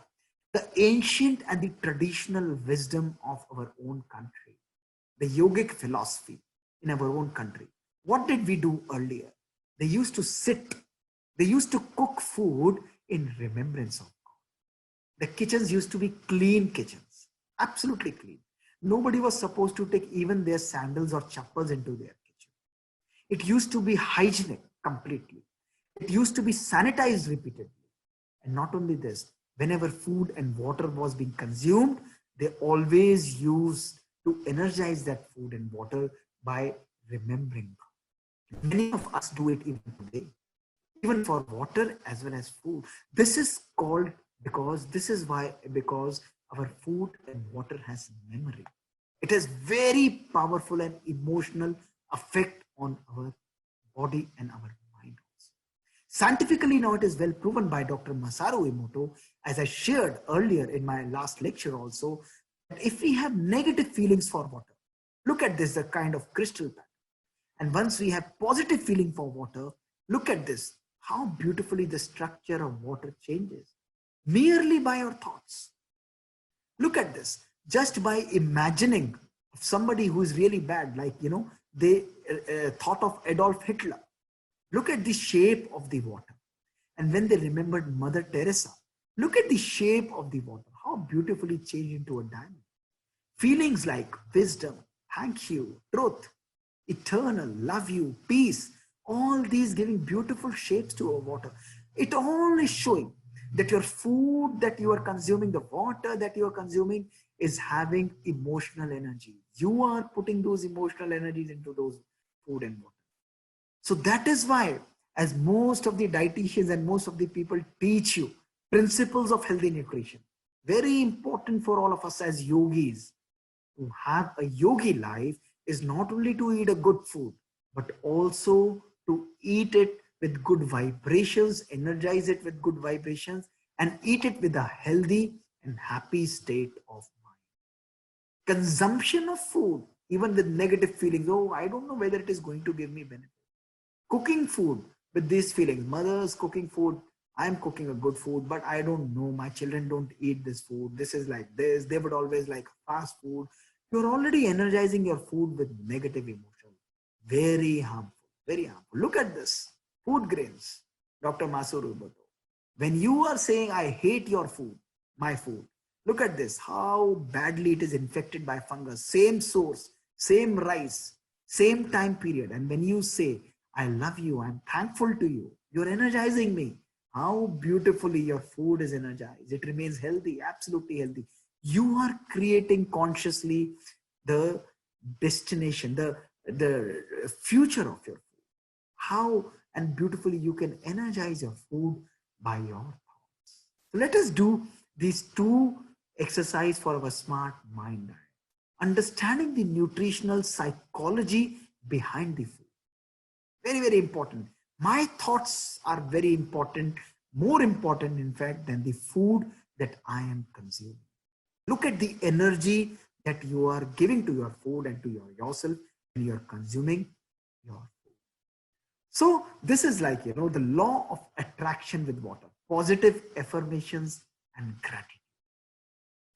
the ancient and the traditional wisdom of our own country, the yogic philosophy in our own country, what did we do earlier? They used to sit, they used to cook food in remembrance of God. The kitchens used to be clean kitchens, absolutely clean. Nobody was supposed to take even their sandals or chappals into their kitchen. It used to be hygienic completely. It used to be sanitized repeatedly. And not only this, whenever food and water was being consumed, they always used to energize that food and water by remembering God. Many of us do it even today, even for water as well as food. This is called because our food and water has memory. It has very powerful and emotional effect on our body and our mind also. Scientifically now it is well proven by Dr. Masaru Emoto, as I shared earlier in my last lecture also, that if we have negative feelings for water, look at this, the kind of crystal pattern. And once we have positive feeling for water, look at this, how beautifully the structure of water changes merely by our thoughts. Look at this, just by imagining somebody who is really bad, like, they thought of Adolf Hitler. Look at the shape of the water. And when they remembered Mother Teresa, look at the shape of the water, how beautifully changed into a diamond. Feelings like wisdom, thank you, truth, eternal, love you, peace, all these giving beautiful shapes to our water. It all is showing that your food that you are consuming, the water that you are consuming is having emotional energy. You are putting those emotional energies into those food and water. So that is why as most of the dietitians and most of the people teach you principles of healthy nutrition. Very important for all of us as yogis. To have a yogi life is not only to eat a good food, but also to eat it with good vibrations, energize it with good vibrations, and eat it with a healthy and happy state of mind. Consumption of food, even with negative feelings, oh, I don't know whether it is going to give me benefit. Cooking food with these feelings, mother's cooking food, I'm cooking a good food, but I don't know, my children don't eat this food, this is like this, they would always like fast food. You're already energizing your food with negative emotion. Very harmful, very harmful. Look at this, food grains, Dr. Masuru Boto. When you are saying, I hate your food, my food, look at this, how badly it is infected by fungus. Same source, same rice, same time period. And when you say, I love you, I'm thankful to you, you're energizing me. How beautifully your food is energized. It remains healthy, absolutely healthy. You are creating consciously the destination, the future of your food. How and beautifully you can energize your food by your thoughts. So let us do these two exercises for our smart mind diet. Understanding the nutritional psychology behind the food. Very, very important. My thoughts are very important, more important, in fact, than the food that I am consuming. Look at the energy that you are giving to your food and to yourself when you are consuming your food. So this is like, the law of attraction with water, positive affirmations and gratitude.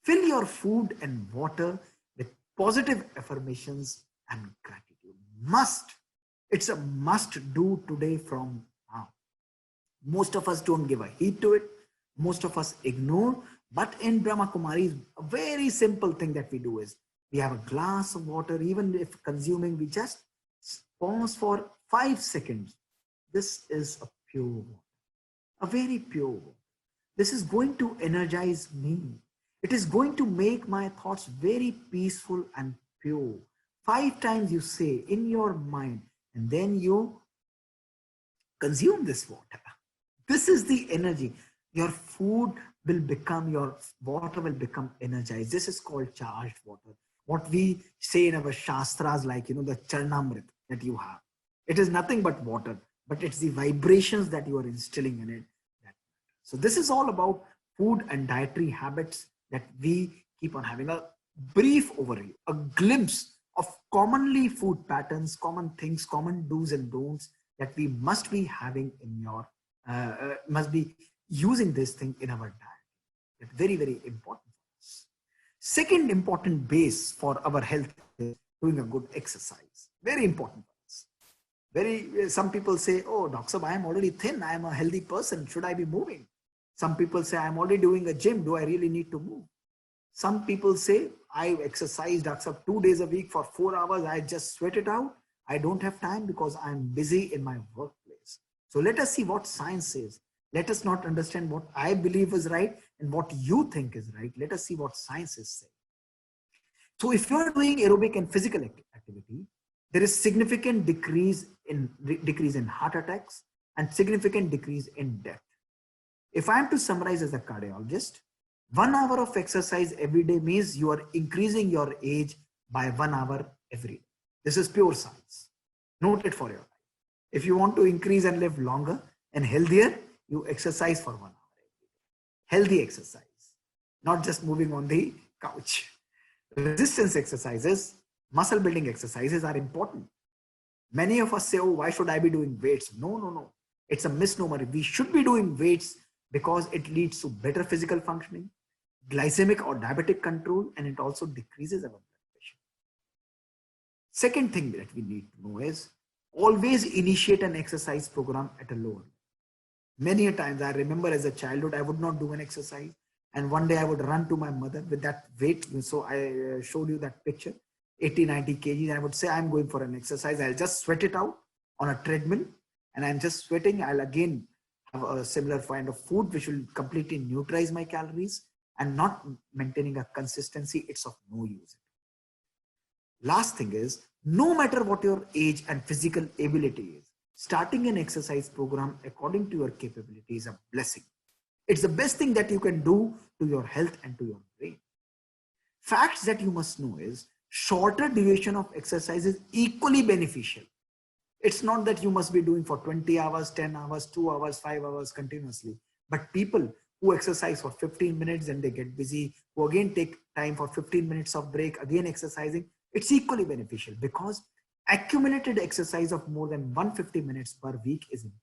Fill your food and water with positive affirmations and gratitude. It's a must do today from now. Most of us don't give a heed to it. Most of us ignore. But in Brahma Kumaris, a very simple thing that we do is we have a glass of water. Even if consuming, we just pause for 5 seconds. This is a pure water, a very pure water. This is going to energize me. It is going to make my thoughts very peaceful and pure. 5 times you say in your mind, and then you consume this water. This is the energy. Your food will become, your water will become energized. This is called charged water. What we say in our shastras, like, the charnamrit that you have. It is nothing but water, but it's the vibrations that you are instilling in it. So this is all about food and dietary habits that we keep on having. A brief overview, a glimpse of commonly food patterns, common things, common do's and don'ts that we must be having in your, must be using this thing in our diet. It's very, very important. Second important base for our health is doing a good exercise. Very important. Some people say, oh, Doctor, I am already thin. I am a healthy person. Should I be moving? Some people say, I'm already doing a gym. Do I really need to move? Some people say, I exercise, Doctor, 2 days a week for 4 hours. I just sweat it out. I don't have time because I'm busy in my workplace. So let us see what science says. Let us not understand what I believe is right and what you think is right. Let us see what science is saying. So if you are doing aerobic and physical activity, there is significant decrease in heart attacks and significant decrease in death. If I am to summarize as a cardiologist, 1 hour of exercise every day means you are increasing your age by 1 hour every day. This is pure science. Note it for your life. If you want to increase and live longer and healthier, you exercise for 1 hour every day. Healthy exercise, not just moving on the couch. Resistance exercises, muscle building exercises are important. Many of us say, oh, why should I be doing weights? No. It's a misnomer. We should be doing weights because it leads to better physical functioning, glycemic or diabetic control, and it also decreases our blood pressure. Second thing that we need to know is always initiate an exercise program at a lower level. Many a times I remember as a childhood, I would not do an exercise. And one day I would run to my mother with that weight. So I showed you that picture, 80, 90 kgs. I would say, I'm going for an exercise. I'll just sweat it out on a treadmill. And I'm just sweating. I'll again have a similar kind of food, which will completely neutralize my calories and not maintaining a consistency. It's of no use. Last thing is, no matter what your age and physical ability is, starting an exercise program according to your capability is a blessing. It's the best thing that you can do to your health and to your brain. Facts that you must know is shorter duration of exercise is equally beneficial. It's not that you must be doing for 20 hours, 10 hours, 2 hours, 5 hours continuously. But people who exercise for 15 minutes and they get busy, who again take time for 15 minutes of break, again exercising, it's equally beneficial because accumulated exercise of more than 150 minutes per week is important.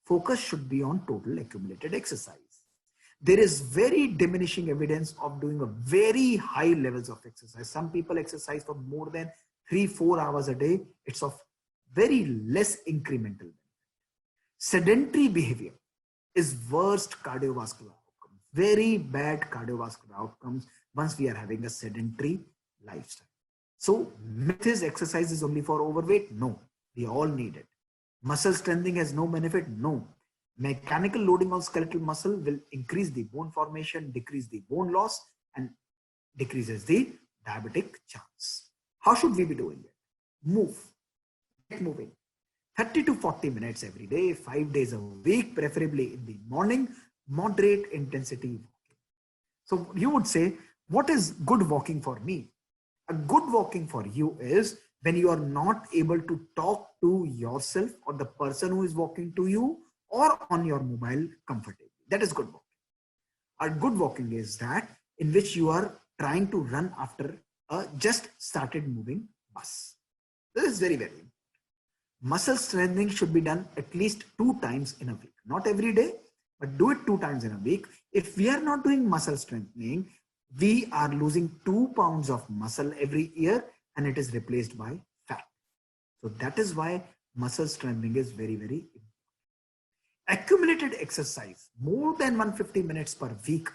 Focus should be on total accumulated exercise. There is very diminishing evidence of doing a very high levels of exercise. Some people exercise for more than 3-4 hours a day. It's of very less incremental. Sedentary behavior is worst cardiovascular outcomes, very bad cardiovascular outcomes once we are having a sedentary lifestyle. So myth is exercise is only for overweight? No, we all need it. Muscle strengthening has no benefit? No. Mechanical loading on skeletal muscle will increase the bone formation, decrease the bone loss, and decreases the diabetic chance. How should we be doing it? Move. Get moving. 30 to 40 minutes every day, 5 days a week, preferably in the morning, moderate intensity walking. So you would say, what is good walking for me? A good walking for you is when you are not able to talk to yourself or the person who is walking to you or on your mobile comfortably. That is good walking. A good walking is that in which you are trying to run after a just started moving bus. This is very, very important. Muscle strengthening should be done at least 2 times in a week. Not every day, but do it 2 times in a week. If we are not doing muscle strengthening, we are losing 2 pounds of muscle every year and it is replaced by fat. So that is why muscle strengthening is very, very important. Accumulated exercise, more than 150 minutes per week,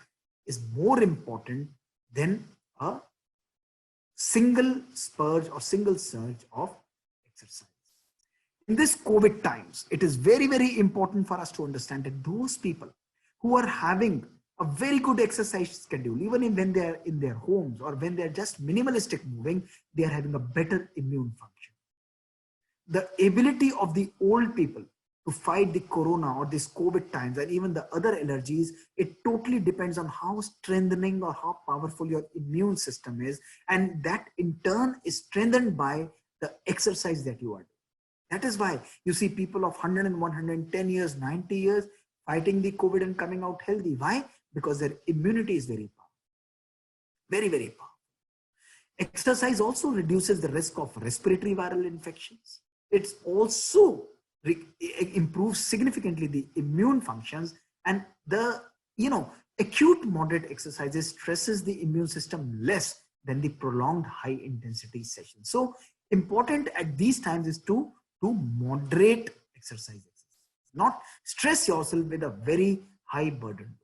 is more important than a single spurge or single surge of exercise. In this COVID times, it is very, very important for us to understand that those people who are having a very good exercise schedule, even when they are in their homes or when they are just minimalistic moving, they are having a better immune function. The ability of the old people to fight the corona or this COVID times and even the other allergies, it totally depends on how strengthening or how powerful your immune system is. And that in turn is strengthened by the exercise that you are doing. That is why you see people of 100 and 110 years, 90 years fighting the COVID and coming out healthy. Why? Because their immunity is very powerful. Very, very powerful. Exercise also reduces the risk of respiratory viral infections. It also improves significantly the immune functions, and the acute moderate exercises stresses the immune system less than the prolonged high intensity session. So important at these times is to moderate exercises, not stress yourself with a very high burden.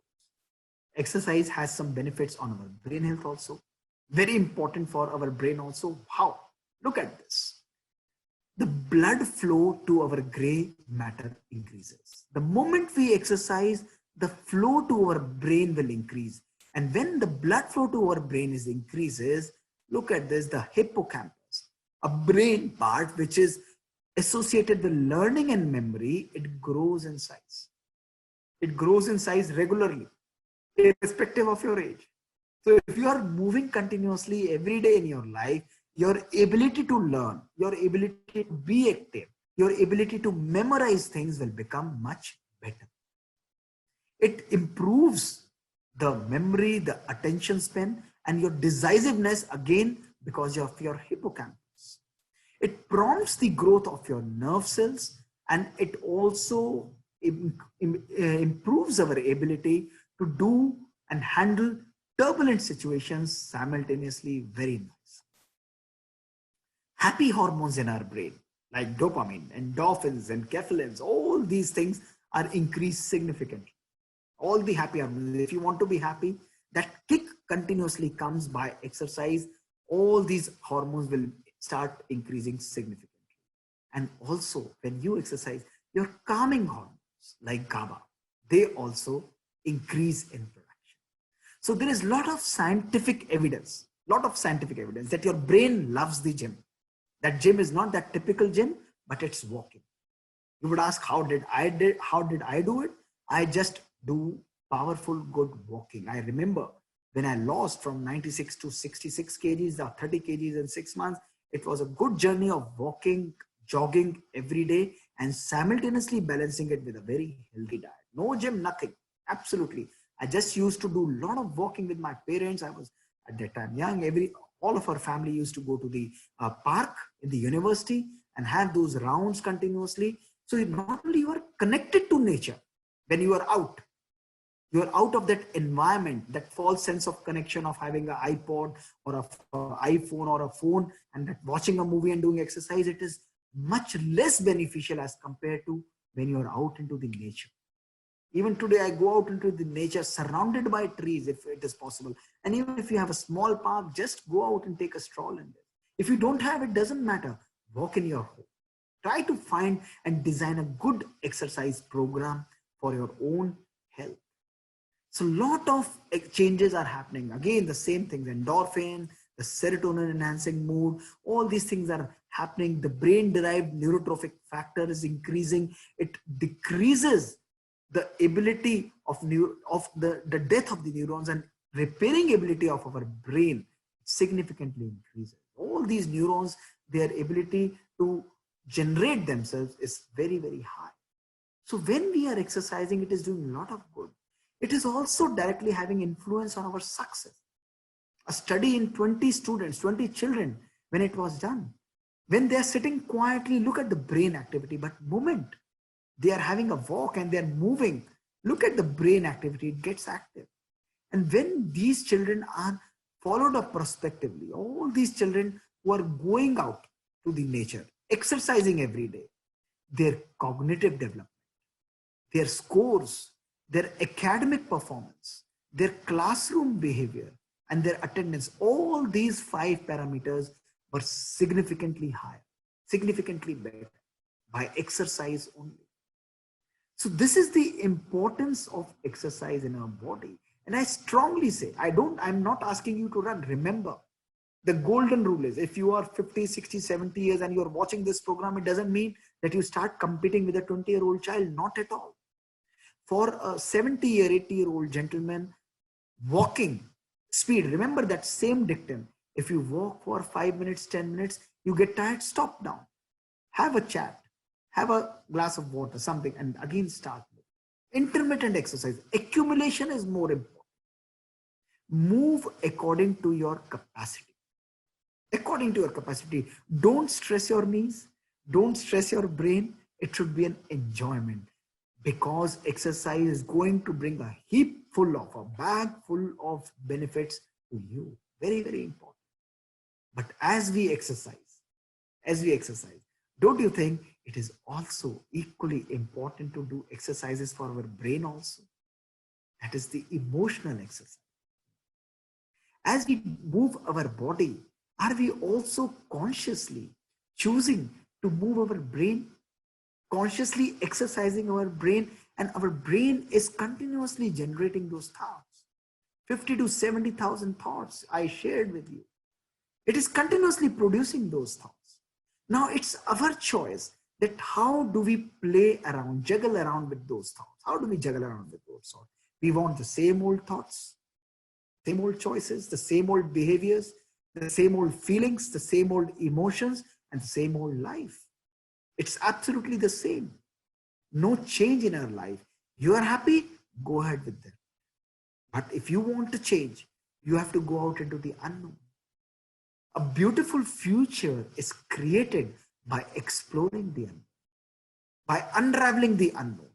Exercise has some benefits on our brain health also. Very important for our brain also. How? Look at this. The blood flow to our gray matter increases. The moment we exercise, the flow to our brain will increase. And when the blood flow to our brain is increases, look at this, the hippocampus, a brain part which is associated with learning and memory, it grows in size. It grows in size regularly, irrespective of your age. So if you are moving continuously every day in your life, your ability to learn, your ability to be active, your ability to memorize things will become much better. It improves the memory, the attention span, and your decisiveness again because of your hippocampus. It prompts the growth of your nerve cells, and it also improves our ability to do and handle turbulent situations simultaneously. Very nice. Happy hormones in our brain like dopamine, endorphins, and kephalins, all these things are increased significantly. All the happy hormones, if you want to be happy, that kick continuously comes by exercise. All these hormones will start increasing significantly. And also when you exercise, your calming hormones like GABA, they also increase in production. So there is a lot of scientific evidence that your brain loves the gym. That gym is not that typical gym, but it's walking. You would ask, how did I do it? I just do powerful, good walking. I remember when I lost from 96 to 66 kgs or 30 kgs in 6 months, it was a good journey of walking, jogging every day, and simultaneously balancing it with a very healthy diet. No gym, nothing. Absolutely. I just used to do a lot of walking with my parents. I was at that time young. All of our family used to go to the park in the university and have those rounds continuously. So not only you are connected to nature when you are out of that environment, that false sense of connection of having an iPod or a iPhone or a phone and that watching a movie and doing exercise. It is much less beneficial as compared to when you are out into the nature. Even today, I go out into the nature surrounded by trees if it is possible. And even if you have a small park, just go out and take a stroll in there. If you don't have it, doesn't matter. Walk in your home. Try to find and design a good exercise program for your own health. So a lot of changes are happening. Again, the same things, endorphin, the serotonin enhancing mood, all these things are happening. The brain derived neurotrophic factor is increasing. It decreases the ability of the death of the neurons, and repairing ability of our brain significantly increases. All these neurons, their ability to generate themselves is very, very high. So when we are exercising, it is doing a lot of good. It is also directly having influence on our success. A study in 20 students, 20 children, when it was done, when they are sitting quietly, look at the brain activity, but moment they are having a walk and they are moving, look at the brain activity, it gets active. And when these children are followed up prospectively, all these children who are going out to the nature, exercising every day, their cognitive development, their scores, their academic performance, their classroom behavior, and their attendance, all these 5 parameters were significantly higher, significantly better by exercise only. So this is the importance of exercise in our body. And I strongly say, I'm not asking you to run. Remember, the golden rule is if you are 50, 60, 70 years and you're watching this program, it doesn't mean that you start competing with a 20-year-old child. Not at all. For a 70 or 80-year-old gentleman, walking speed, remember that same dictum. If you walk for 5 minutes, 10 minutes, you get tired, stop down. Have a chat. Have a glass of water, something, and again start. Intermittent exercise. Accumulation is more important. Move according to your capacity. According to your capacity. Don't stress your knees. Don't stress your brain. It should be an enjoyment, because exercise is going to bring a bag full of benefits to you. Very, very important. But as we exercise, don't you think it is also equally important to do exercises for our brain also? That is the emotional exercise. As we move our body, are we also consciously choosing to move our brain, consciously exercising our brain, and our brain is continuously generating those thoughts? 50 to 70,000 thoughts I shared with you. It is continuously producing those thoughts. Now it's our choice that how do we play around, juggle around with those thoughts? How do we juggle around with those thoughts? We want the same old thoughts, same old choices, the same old behaviors, the same old feelings, the same old emotions, and the same old life. It's absolutely the same. No change in our life. You are happy, go ahead with them. But if you want to change, you have to go out into the unknown. A beautiful future is created by exploring the unknown, by unraveling the unknown,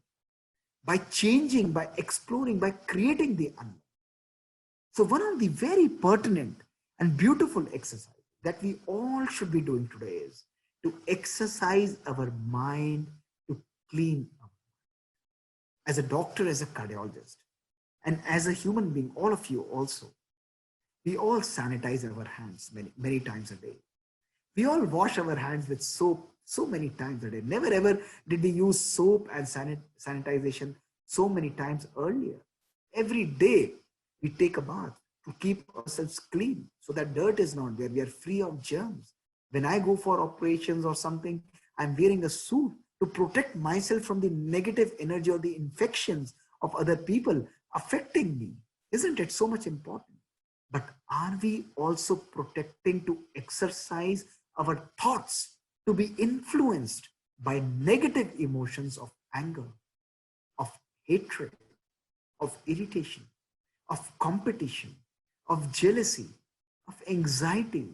by changing, by exploring, by creating the unknown. So one of the very pertinent and beautiful exercises that we all should be doing today is to exercise our mind, to clean our mind. As a doctor, as a cardiologist, and as a human being, all of you also, we all sanitize our hands many times a day. We all wash our hands with soap so many times a day. Never ever did we use soap and sanitization so many times earlier. Every day we take a bath to keep ourselves clean so that dirt is not there. We are free of germs. When I go for operations or something, I'm wearing a suit to protect myself from the negative energy or the infections of other people affecting me. Isn't it so much important? But are we also protecting to exercise our thoughts to be influenced by negative emotions of anger, of hatred, of irritation, of competition, of jealousy, of anxiety,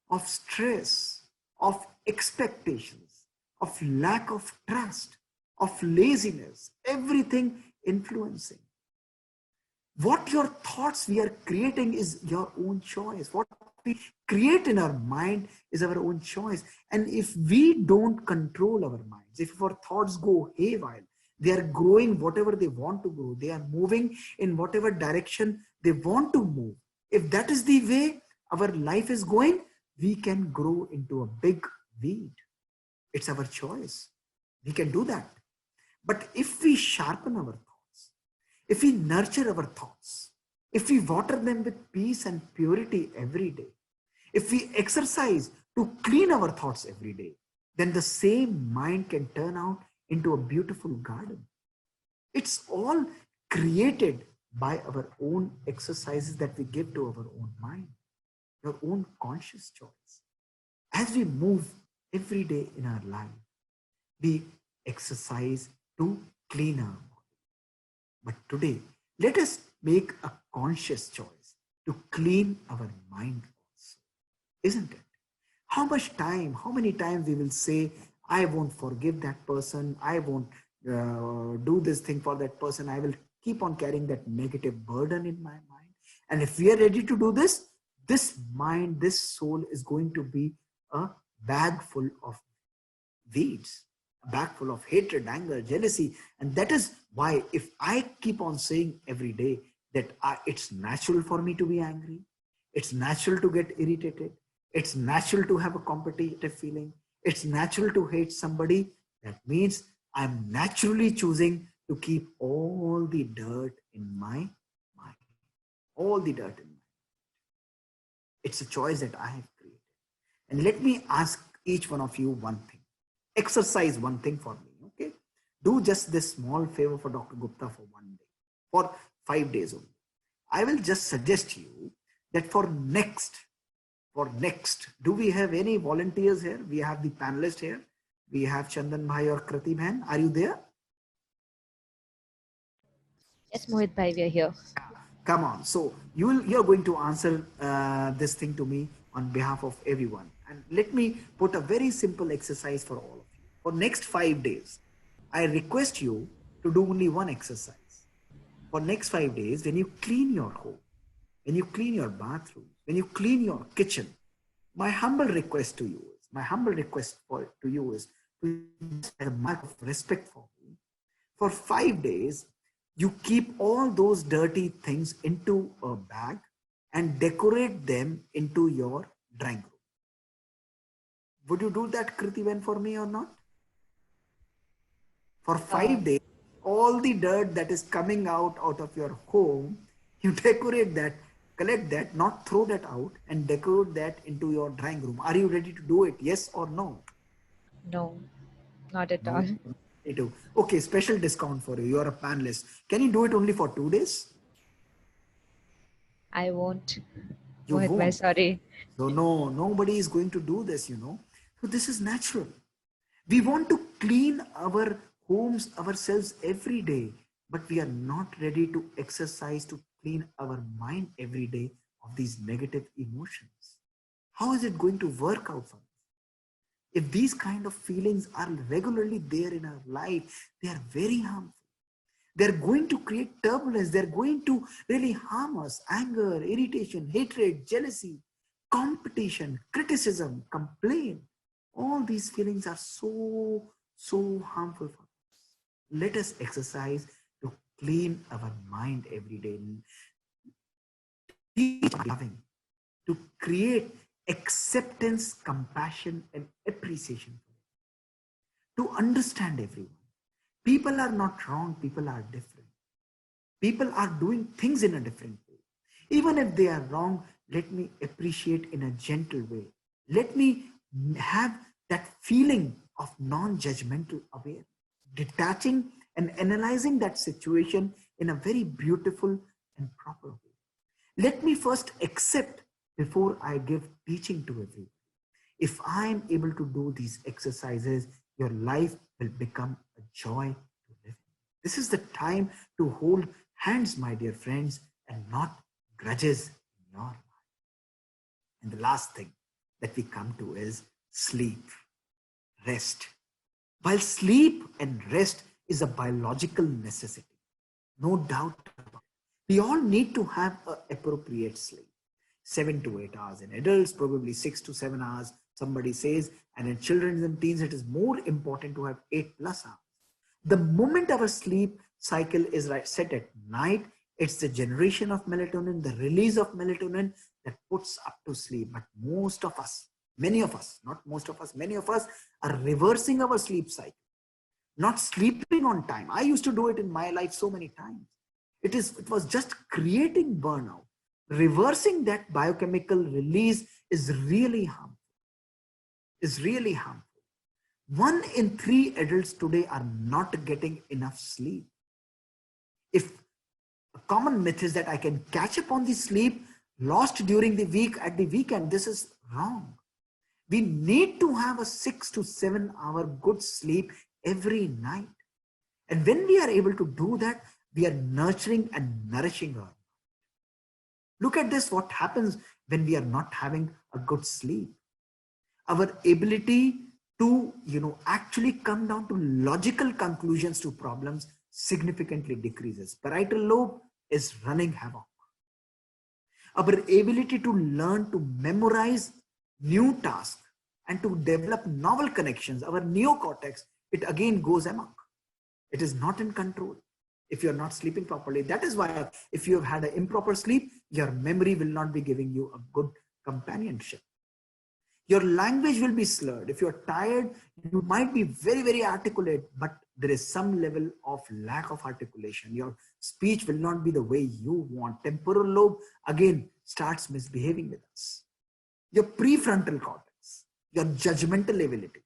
of stress, of expectations, of lack of trust, of laziness, everything influencing? What your thoughts we are creating is your own choice. What we create in our mind is our own choice. And if we don't control our minds, if our thoughts go haywire, they are growing whatever they want to grow, they are moving in whatever direction they want to move. If that is the way our life is going, we can grow into a big weed. It's our choice. We can do that. But if we sharpen our thoughts, if we nurture our thoughts, if we water them with peace and purity every day, if we exercise to clean our thoughts every day, then the same mind can turn out into a beautiful garden. It's all created by our own exercises that we give to our own mind, your own conscious choice. As we move every day in our life, we exercise to clean our body. But today, let us make a conscious choice to clean our mind also. Isn't it? How many times we will say, I won't forgive that person, I won't do this thing for that person, I will keep on carrying that negative burden in my mind. And if we are ready to do this, this mind, this soul is going to be a bag full of weeds, a bag full of hatred, anger, jealousy. And that is why if I keep on saying every day that it's natural for me to be angry, it's natural to get irritated, it's natural to have a competitive feeling, it's natural to hate somebody, that means I'm naturally choosing to keep all the dirt in my mind. All the dirt in my mind. It's a choice that I have created. And let me ask each one of you one thing. Exercise one thing for me, okay? Do just this small favor for Dr. Gupta for one day, for 5 days only. I will just suggest you that for next, do we have any volunteers here? We have the panelists here. We have Chandan Bhai or Krati Bhan. Are you there? Yes, Mohit Bhai, we are here. Come on. So you're going to answer this thing to me on behalf of everyone. And let me put a very simple exercise for all of you. For next 5 days, I request you to do only one exercise. For next 5 days, when you clean your home, when you clean your bathroom, when you clean your kitchen, my humble request to you is, to as a mark of respect for me, for 5 days, you keep all those dirty things into a bag and decorate them into your drawing room. Would you do that, Kritivan, for me or not? For 5 days, all the dirt that is coming out of your home, you decorate that, collect that, not throw that out, and decorate that into your drawing room. Are you ready to do it? Yes or no? No, not at No. all. Okay, special discount for you. You are a panelist. Can you do it only for 2 days? I won't. You Mohit Bhai, won't. sorry. So no, nobody is going to do this, So this is natural. We want to clean our homes ourselves every day, but we are not ready to exercise to clean our mind every day of these negative emotions. How is it going to work out for us? If these kind of feelings are regularly there in our life, they are very harmful. They're going to create turbulence. They're going to really harm us. Anger, irritation, hatred, jealousy, competition, criticism, complaint. All these feelings are so harmful for us. Let us exercise to clean our mind every day. Teach loving, to create acceptance, compassion, and appreciation. To understand everyone. People are not wrong, people are different. People are doing things in a different way. Even if they are wrong, let me appreciate in a gentle way. Let me have that feeling of non-judgmental awareness, detaching and analyzing that situation in a very beautiful and proper way. Let me first accept before I give teaching to everyone. If I am able to do these exercises, your life will become a joy to live in. This is the time to hold hands, my dear friends, and not grudges in your life. And the last thing that we come to is sleep, rest. While sleep and rest is a biological necessity, no doubt about it, we all need to have an appropriate sleep. 7 to 8 hours in adults, probably 6 to 7 hours, somebody says, and in children and teens, it is more important to have 8+ hours. The moment our sleep cycle is set at night, it's the generation of melatonin, the release of melatonin that puts up to sleep. But most of us, many of us, not most of us, many of us are reversing our sleep cycle, not sleeping on time. I used to do it in my life so many times. It was just creating burnout. Reversing that biochemical release is really harmful. 1 in 3 adults today are not getting enough sleep. If a common myth is that I can catch up on the sleep lost during the week at the weekend, this is wrong. We need to have a 6 to 7 hour good sleep every night. And when we are able to do that, we are nurturing and nourishing our. Look at this, what happens when we are not having a good sleep. Our ability to, actually come down to logical conclusions to problems significantly decreases. Parietal lobe is running havoc. Our ability to learn to memorize new tasks and to develop novel connections, our neocortex, it again goes amok. It is not in control if you're not sleeping properly. That is why if you have had an improper sleep, your memory will not be giving you a good companionship. Your language will be slurred. If you're tired, you might be very, very articulate, but there is some level of lack of articulation. Your speech will not be the way you want. Temporal lobe, again, starts misbehaving with us. Your prefrontal cortex, your judgmental ability,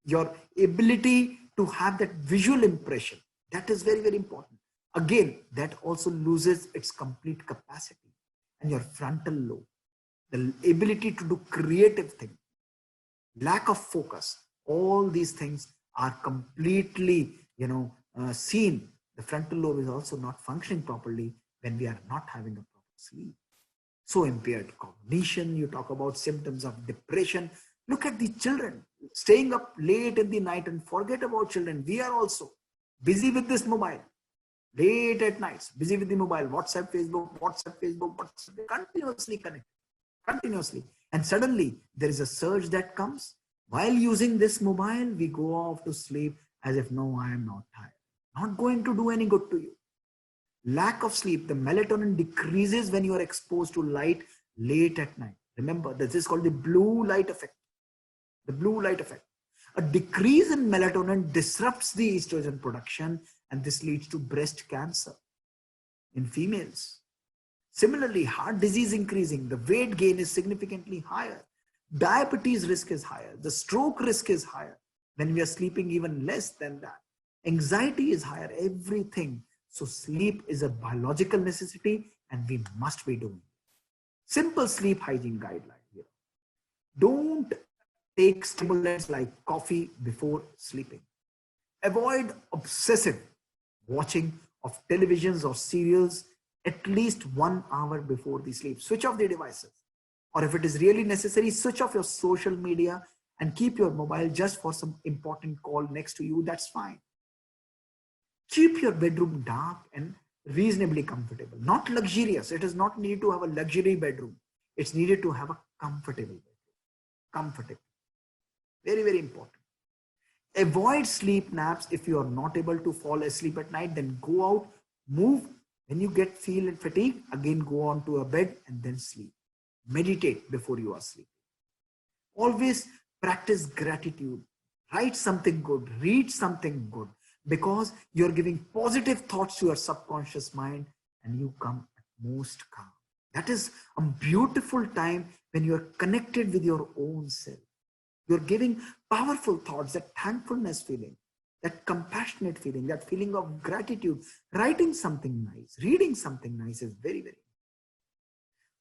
your ability to have that visual impression, that is very, very important. Again, that also loses its complete capacity. And your frontal lobe, the ability to do creative things, lack of focus, all these things are completely, seen. The frontal lobe is also not functioning properly when we are not having a proper sleep. So impaired cognition, you talk about symptoms of depression. Look at the children staying up late in the night, and forget about children. We are also busy with this mobile. Late at nights, busy with the mobile, WhatsApp, Facebook, continuously connected, continuously. And suddenly there is a surge that comes. While using this mobile, we go off to sleep as if, no, I am not tired. Not going to do any good to you. Lack of sleep, the melatonin decreases when you are exposed to light late at night. Remember, this is called the blue light effect. The blue light effect. A decrease in melatonin disrupts the estrogen production, and this leads to breast cancer in females. Similarly, heart disease increasing, the weight gain is significantly higher. Diabetes risk is higher. The stroke risk is higher when we are sleeping even less than that. Anxiety is higher, everything. So sleep is a biological necessity and we must be doing it. Simple sleep hygiene guideline here. Don't take stimulants like coffee before sleeping. Avoid obsessive watching of televisions or serials at least 1 hour before the sleep. Switch off the devices. Or if it is really necessary, switch off your social media and keep your mobile just for some important call next to you. That's fine. Keep your bedroom dark and reasonably comfortable. Not luxurious. It is not needed to have a luxury bedroom. It's needed to have a comfortable bedroom. Comfortable. Very, very important. Avoid sleep naps. If you are not able to fall asleep at night, then go out, move. When you feel fatigue, again go on to a bed and then sleep. Meditate before you are sleeping. Always practice gratitude. Write something good, read something good, because you're giving positive thoughts to your subconscious mind and you come at most calm. That is a beautiful time when you're connected with your own self. You're giving powerful thoughts, that thankfulness feeling, that compassionate feeling, that feeling of gratitude. Writing something nice, reading something nice is very, very.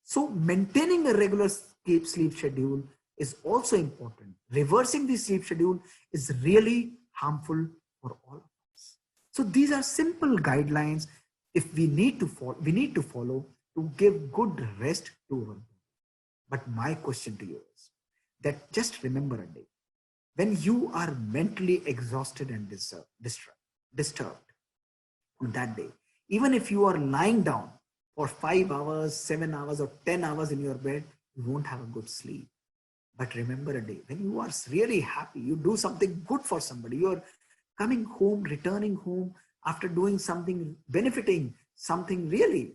So maintaining a regular sleep schedule is also important. Reversing the sleep schedule is really harmful for all of us. So these are simple guidelines if we need to follow to give good rest to our body. But my question to you is that just remember a day when you are mentally exhausted and disturbed on that day, even if you are lying down for 5 hours, 7 hours, or 10 hours in your bed, you won't have a good sleep. But remember a day when you are really happy, you do something good for somebody, you're coming home, returning home after doing something benefiting, something really,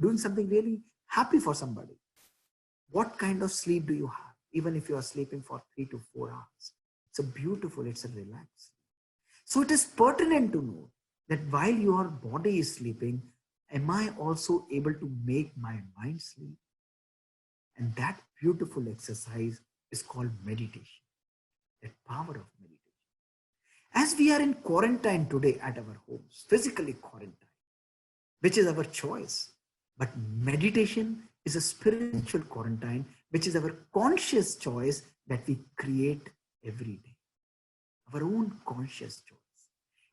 doing something really happy for somebody. What kind of sleep do you have? Even if you are sleeping for 3 to 4 hours, it's a beautiful, it's a relaxed. So it is pertinent to know that while your body is sleeping, am I also able to make my mind sleep? And that beautiful exercise is called meditation, that power of meditation. As we are in quarantine today at our homes, physically quarantine, which is our choice, but meditation is a spiritual quarantine, which is our conscious choice that we create every day. Our own conscious choice.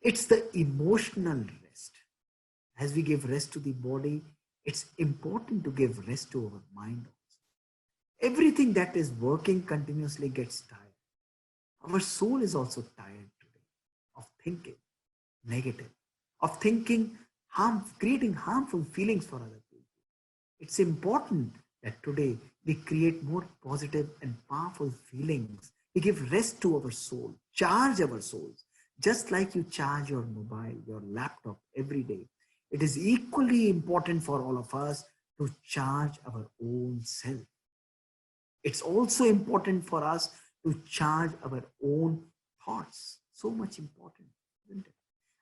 It's the emotional rest. As we give rest to the body, it's important to give rest to our mind also. Everything that is working continuously gets tired. Our soul is also tired today of thinking negative, of thinking creating harmful feelings for other people. It's important that today we create more positive and powerful feelings. We give rest to our soul, charge our souls, just like you charge your mobile, your laptop every day. It is equally important for all of us to charge our own self. It's also important for us to charge our own thoughts. So much important, isn't it?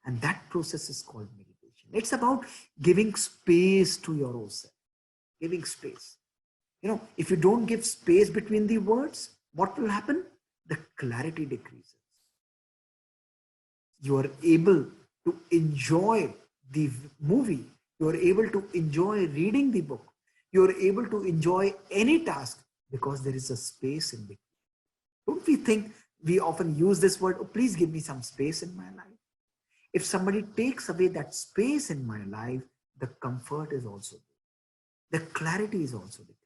And that process is called meditation. It's about giving space to your own self, giving space. If you don't give space between the words, what will happen? The clarity decreases. You are able to enjoy the movie. You are able to enjoy reading the book. You are able to enjoy any task because there is a space in between. Don't we think we often use this word, oh, please give me some space in my life? If somebody takes away that space in my life, the comfort is also there. The clarity is also decreased.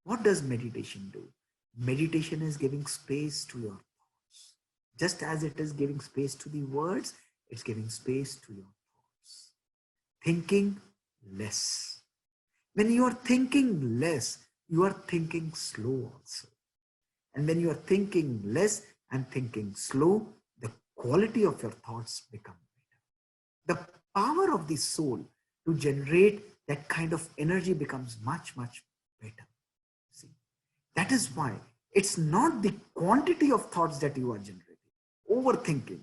What does meditation do? Meditation is giving space to your thoughts. Just as it is giving space to the words, it's giving space to your thoughts. Thinking less. When you are thinking less, you are thinking slow also. And when you are thinking less and thinking slow, the quality of your thoughts become better. The power of the soul to generate that kind of energy becomes much, much better. See, that is why it's not the quantity of thoughts that you are generating. Overthinking,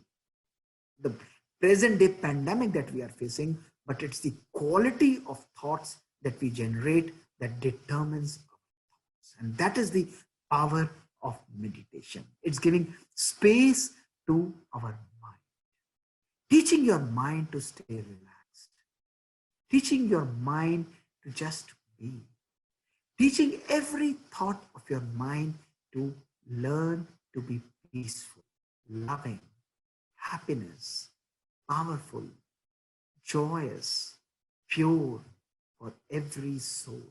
the present day pandemic that we are facing, but it's the quality of thoughts that we generate that determines our thoughts. And that is the power of meditation. It's giving space to our mind. Teaching your mind to stay relaxed. Teaching your mind to just be. Teaching every thought of your mind to learn to be peaceful, loving, happiness, powerful, joyous, pure for every soul.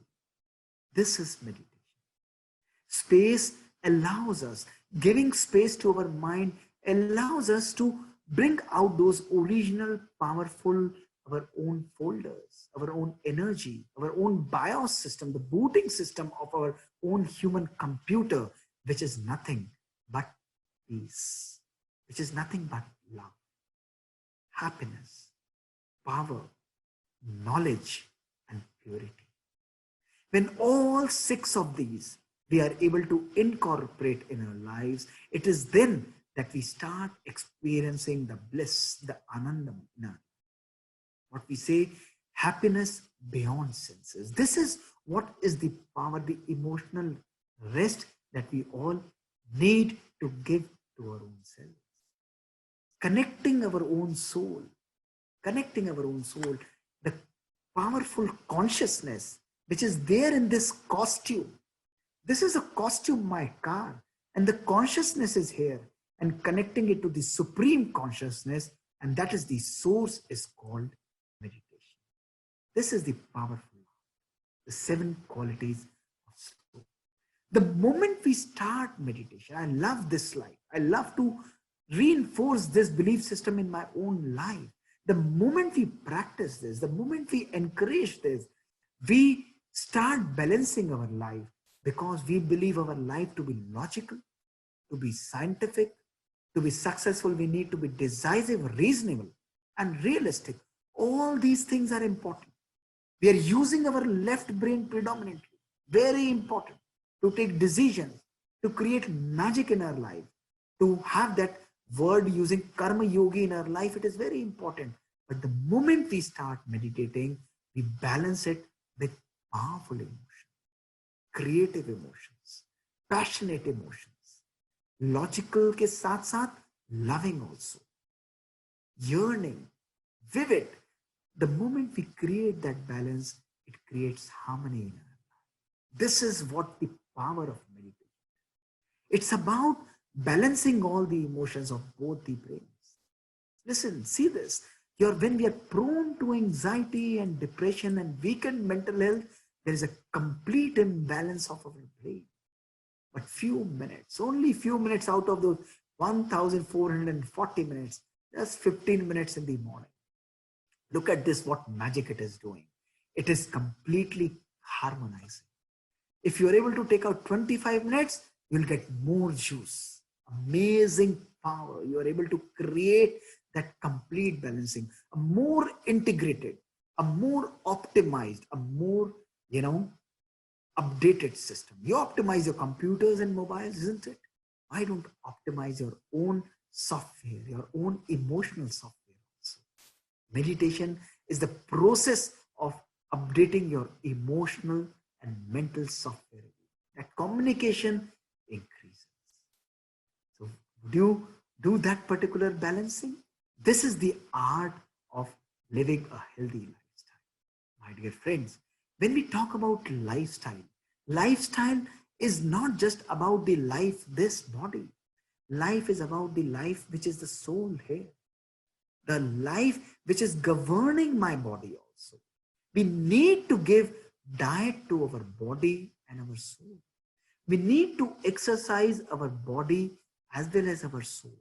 This is meditation. Space allows us, giving space to our mind allows us to bring out those original, powerful, our own folders, our own energy, our own BIOS system, the booting system of our own human computer, which is nothing but peace, which is nothing but love, happiness, power, knowledge, and purity. When all 6 of these we are able to incorporate in our lives, it is then that we start experiencing the bliss, the anandam in our life. What we say, happiness beyond senses. This is what is the power, the emotional rest that we all need to give to our own selves. Connecting our own soul, connecting our own soul, the powerful consciousness which is there in this costume. This is a costume, my car, and the consciousness is here, and connecting it to the supreme consciousness, and that is the source, is called meditation. This is the powerful, the 7 qualities of soul. The moment we start meditation, I love this slide. I love to reinforce this belief system in my own life. The moment we practice this, the moment we encourage this, we start balancing our life, because we believe our life to be logical, to be scientific, to be successful. We need to be decisive, reasonable, and realistic. All these things are important. We are using our left brain predominantly. Very important to take decisions, to create magic in our life, to have that word using karma yogi in our life. It is very important. But the moment we start meditating, we balance it with powerful emotions, creative emotions, passionate emotions, logical के साथ साथ loving also, yearning, vivid. The moment we create that balance, it creates harmony in our life. This is what the power of meditation. It's about balancing all the emotions of both the brains. Listen, see this. When we are prone to anxiety and depression and weakened mental health, there is a complete imbalance of our brain. But few minutes, only few minutes out of those 1,440 minutes, just 15 minutes in the morning. Look at this, what magic it is doing. It is completely harmonizing. If you are able to take out 25 minutes, you'll get more juice, amazing power. You are able to create that complete balancing, a more integrated, a more optimized, a more, updated system. You optimize your computers and mobiles, isn't it? Why don't optimize your own software, your own emotional software also? Meditation is the process of updating your emotional and mental software. That communication increases. So would you do that particular balancing? This is the art of living a healthy lifestyle. My dear friends, when we talk about lifestyle, lifestyle is not just about the life, this body. Life is about the life which is the soul here. The life which is governing my body also. We need to give diet to our body and our soul. We need to exercise our body as well as our soul.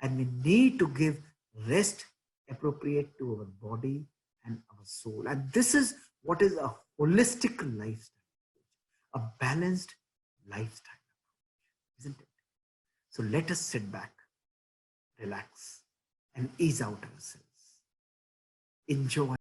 And we need to give rest appropriate to our body and our soul. And this is what is a holistic lifestyle, a balanced lifestyle, isn't it? So let us sit back, relax, and ease out ourselves. Enjoy.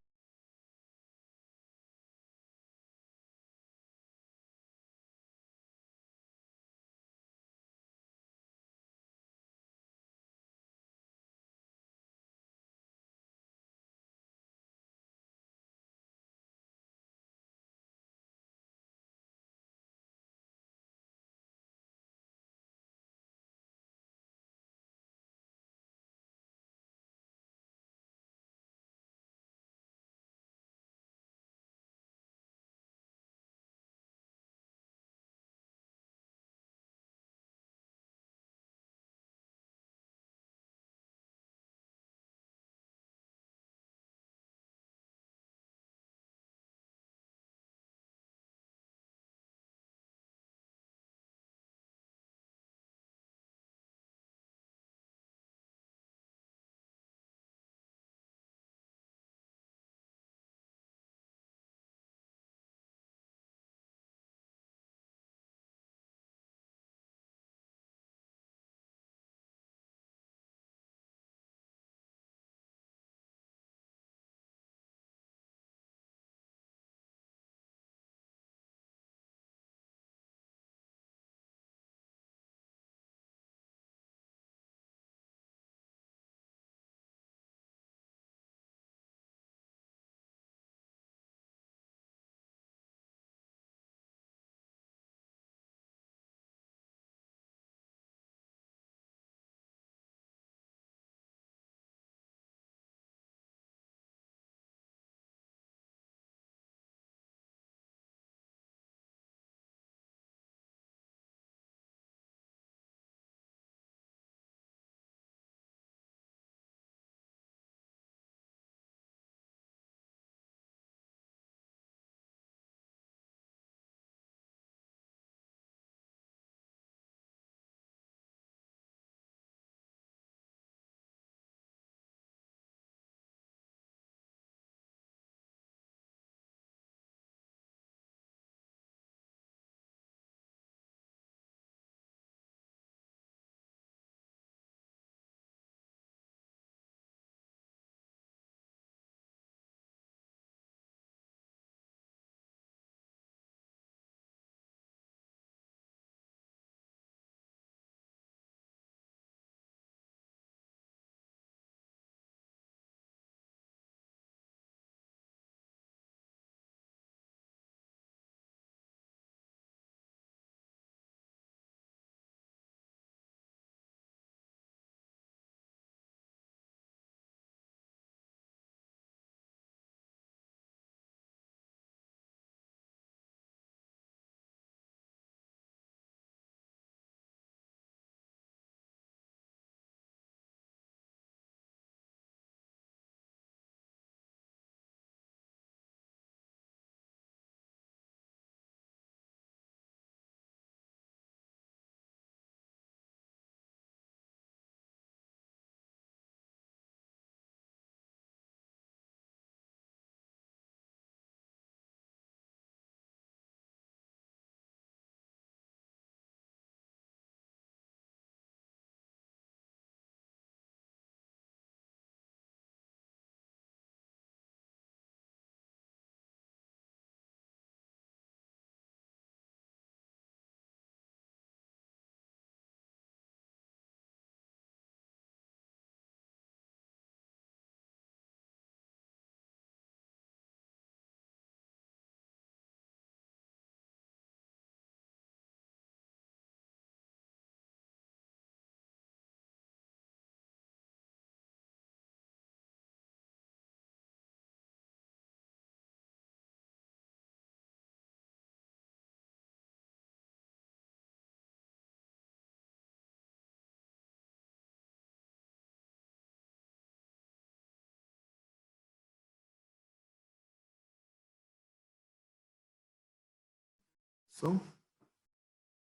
So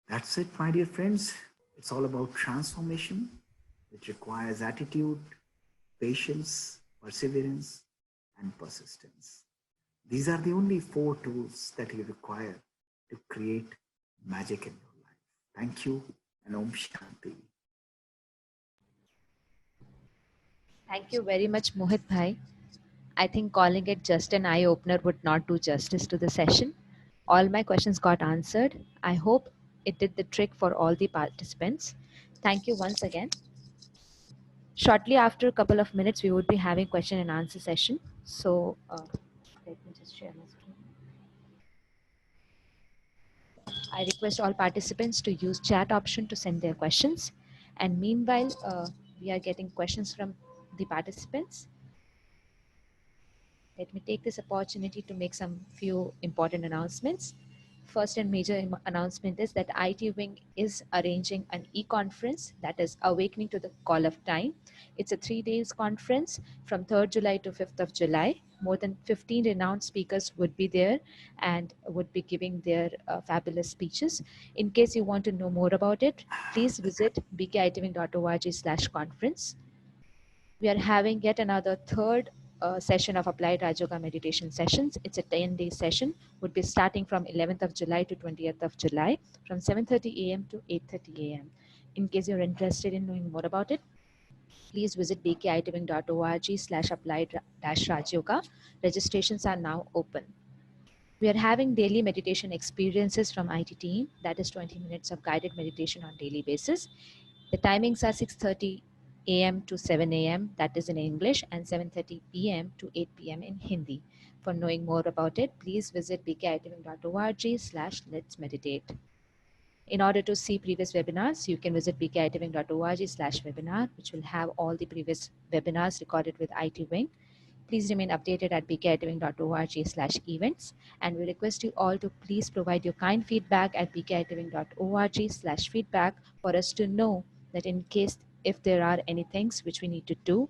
that's it, my dear friends. It's all about transformation. It requires attitude, patience, perseverance, and persistence. These are the only four tools that you require to create magic in your life. Thank you and Om Shanti. Thank you very much, Mohit Bhai. I think calling it just an eye opener would not do justice to the session. All my questions got answered. I hope it did the trick for all the participants. Thank you once again. Shortly after a couple of minutes, we would be having question and answer session. So let me just share my screen. I request all participants to use chat option to send their questions. And meanwhile, we are getting questions from the participants. Let me take this opportunity to make some few important announcements. First and major announcement is that IT Wing is arranging an e-conference that is Awakening to the Call of Time. It's a 3 days conference from 3rd July to 5th of July. More than 15 renowned speakers would be there and would be giving their fabulous speeches. In case you want to know more about it, please visit bkitving.org/conference. We are having yet another third session of applied Rajayoga meditation sessions. It's a 10-day session, would be starting from 11th of July to 20th of July from 7:30 a.m. to 8:30 a.m. In case you're interested in knowing more about it, please visit bkitving.org/applied-rajyoga. Registrations are now open. We are having daily meditation experiences from IT team, that is 20 minutes of guided meditation on daily basis. The timings are 6:30 a.m. to 7 a.m. that is in English and 7:30 p.m. to 8 p.m. in Hindi. For knowing more about it, please visit bkitving.org/let's meditate. In order to see previous webinars, you can visit bkitving.org/webinar, which will have all the previous webinars recorded with IT Wing. Please remain updated at bkitving.org/events, and we request you all to please provide your kind feedback at bkitving.org/feedback for us to know that in case if there are any things which we need to do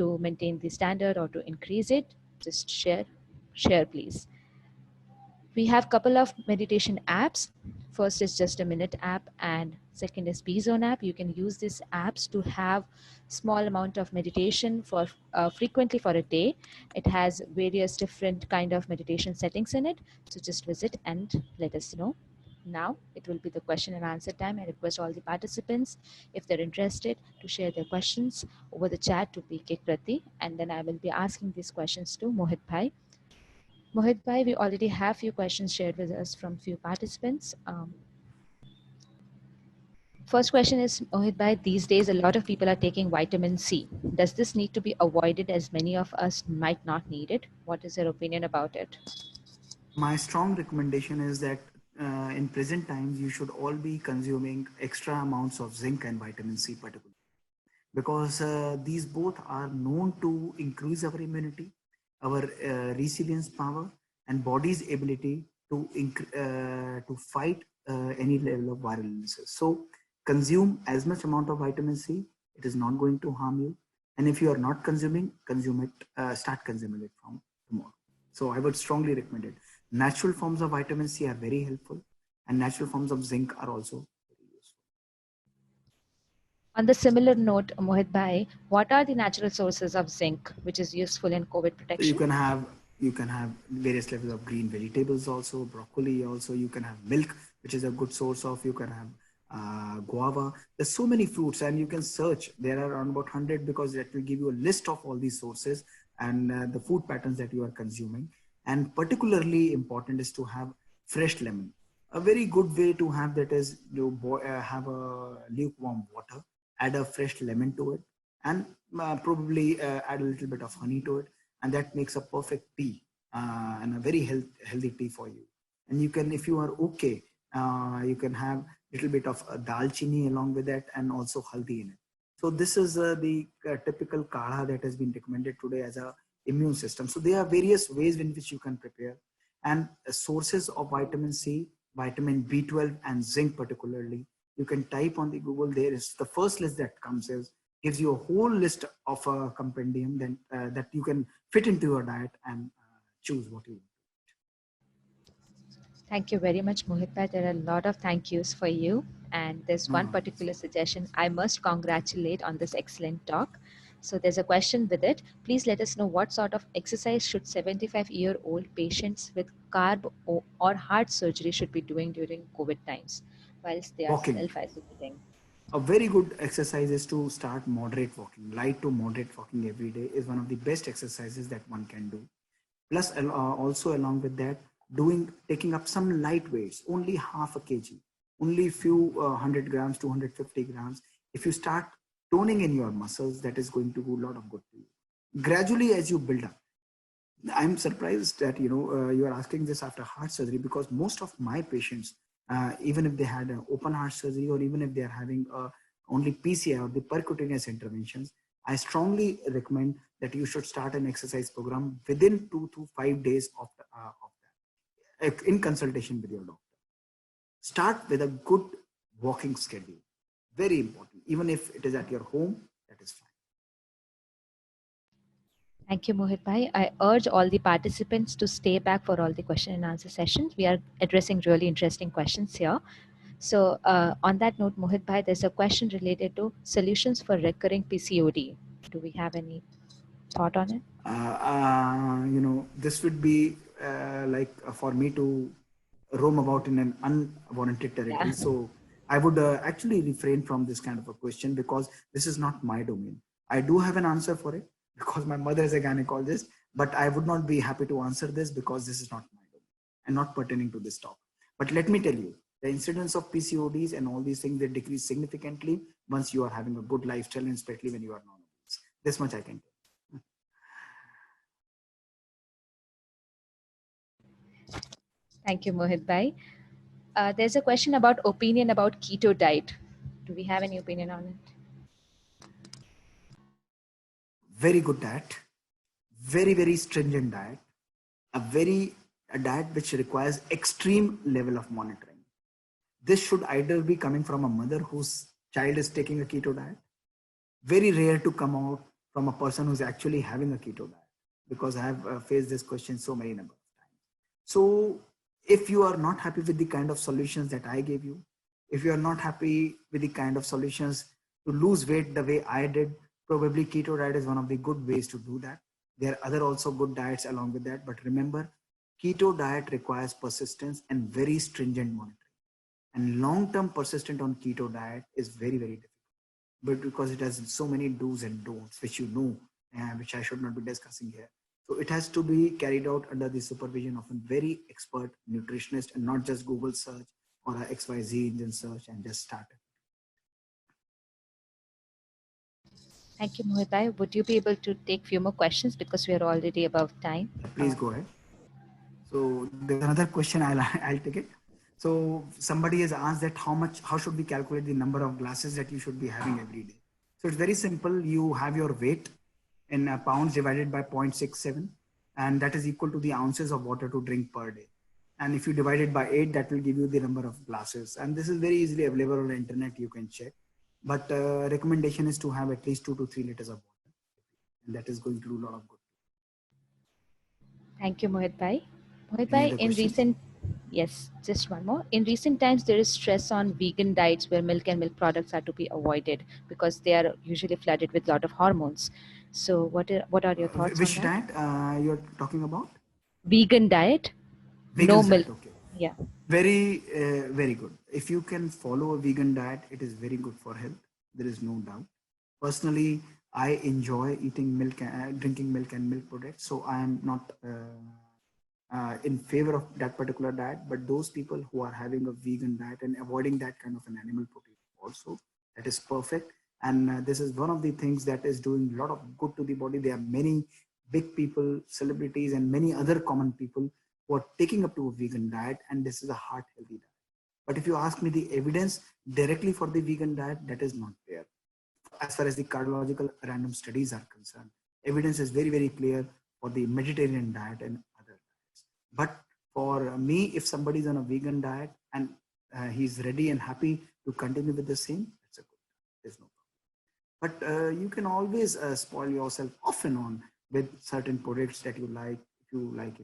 to maintain the standard or to increase it, just share please. We have couple of meditation apps. First is Just a Minute app and second is B-Zone app. You can use these apps to have small amount of meditation for frequently for a day. It has various different kind of meditation settings in it. So just visit and let us know. Now it will be the question and answer time. I request all the participants, if they're interested, to share their questions over the chat to PK Krati, and then I will be asking these questions to Mohit Bhai. Mohit Bhai, we already have few questions shared with us from few participants. First question is, Mohit Bhai, these days a lot of people are taking vitamin C. Does this need to be avoided as many of us might not need it? What is your opinion about it? My strong recommendation is that in present times, you should all be consuming extra amounts of zinc and vitamin C, particularly because these both are known to increase our immunity, our resilience power, and body's ability to fight any level of viral illnesses. So consume as much amount of vitamin C. It is not going to harm you. And if you are not consuming, consume it. Start consuming it from tomorrow. So I would strongly recommend it. Natural forms of vitamin C are very helpful, and natural forms of zinc are also very useful. On the similar note, Mohit Bhai, what are the natural sources of zinc which is useful in COVID protection? So you can have various levels of green vegetables also, broccoli also. You can have milk, which is a good source of. You can have guava. There's so many fruits, and you can search. There are around about 100 because that will give you a list of all these sources and the food patterns that you are consuming. And particularly important is to have fresh lemon. A very good way to have that is you have a lukewarm water, add a fresh lemon to it, and probably add a little bit of honey to it, and that makes a perfect tea and a very healthy tea for you. And you can, if you are okay, you can have a little bit of dalchini along with that, and also haldi in it. So this is the typical kadha that has been recommended today as a immune system. So there are various ways in which you can prepare, and sources of vitamin C, vitamin B12, and zinc particularly. You can type on the Google. There is the first list that comes is gives you a whole list of a compendium then that you can fit into your diet and choose what you want. Thank you very much, Mohit Bhai. There are a lot of thank yous for you. And there's No, one no, no. particular suggestion I must congratulate on this excellent talk. So there's a question with it. Please let us know what sort of exercise should 75-year-old patients with carb or heart surgery should be doing during COVID times whilst they are Walking. self-isolating. A very good exercise is to start moderate walking. Light to moderate walking every day is one of the best exercises that one can do. Plus, also along with that, taking up some light weights, only half a kg, only few 100 grams, 250 grams. If you start toning in your muscles, that is going to do a lot of good to you. Gradually, as you build up, I'm surprised that you are asking this after heart surgery, because most of my patients, even if they had an open heart surgery or even if they are having only PCI or the percutaneous interventions, I strongly recommend that you should start an exercise program within 2 to 5 days of that, in consultation with your doctor. Start with a good walking schedule. Very important. Even if it is at your home, that is fine. Thank you, Mohit Bhai. I urge all the participants to stay back for all the question and answer sessions. We are addressing really interesting questions here. So on that note, Mohit Bhai, there's a question related to solutions for recurring PCOD. Do we have any thought on it? This would be for me to roam about in an unwarranted Yeah. territory. So I would actually refrain from this kind of a question, because this is not my domain. I do have an answer for it because my mother is a gynecologist, but I would not be happy to answer this because this is not my domain and not pertaining to this talk. But let me tell you, the incidence of PCODs and all these things, they decrease significantly once you are having a good lifestyle, and especially when you are non-obese. This much I can tell. Thank you, Mohit Bhai. There's a question about opinion about keto diet. Do we have any opinion on it? Very good diet, very, very stringent diet, a diet which requires extreme level of monitoring. This should either be coming from a mother whose child is taking a keto diet. Very rare to come out from a person who's actually having a keto diet, because I have faced this question so many number of times. So if you are not happy with the kind of solutions that I gave you, if you are not happy with the kind of solutions to lose weight the way I did, probably keto diet is one of the good ways to do that. There are other also good diets along with that, but remember, keto diet requires persistence and very stringent monitoring. And long-term persistent on keto diet is very, very difficult. But because it has so many do's and don'ts, which you know, which I should not be discussing here. So it has to be carried out under the supervision of a very expert nutritionist, and not just Google search or a XYZ engine search and just start it. Thank you, Mohit Bhai. Would you be able to take few more questions because we are already above time? Yeah, please go ahead. So there's another question. I'll take it. So somebody has asked that how should we calculate the number of glasses that you should be having every day? So it's very simple. You have your weight in pounds divided by 0.67, and that is equal to the ounces of water to drink per day. And if you divide it by 8, that will give you the number of glasses. And this is very easily available on the internet. You can check. But recommendation is to have at least 2 to 3 liters of water, and that is going to do a lot of good. Thank you, Mohit Bhai. Mohit Any Bhai, other questions? yes, just one more. In recent times, there is stress on vegan diets where milk and milk products are to be avoided because they are usually flooded with a lot of hormones. So, what are your thoughts on Which that? diet you're talking about? Vegan diet, no Vegan milk. diet, okay. Yeah. Very good. If you can follow a vegan diet, it is very good for health. There is no doubt. Personally, I enjoy eating milk, drinking milk and milk products. So I am not in favor of that particular diet. But those people who are having a vegan diet and avoiding that kind of an animal protein also, that is perfect. And this is one of the things that is doing a lot of good to the body. There are many big people, celebrities, and many other common people who are taking up to a vegan diet, and this is a heart healthy diet. But if you ask me the evidence directly for the vegan diet, that is not there. As far as the cardiological random studies are concerned, evidence is very, very clear for the Mediterranean diet and other diets. But for me, if somebody is on a vegan diet and he's ready and happy to continue with the same, that's a good. There's no problem. But you can always spoil yourself off and on with certain products that you like. If you like,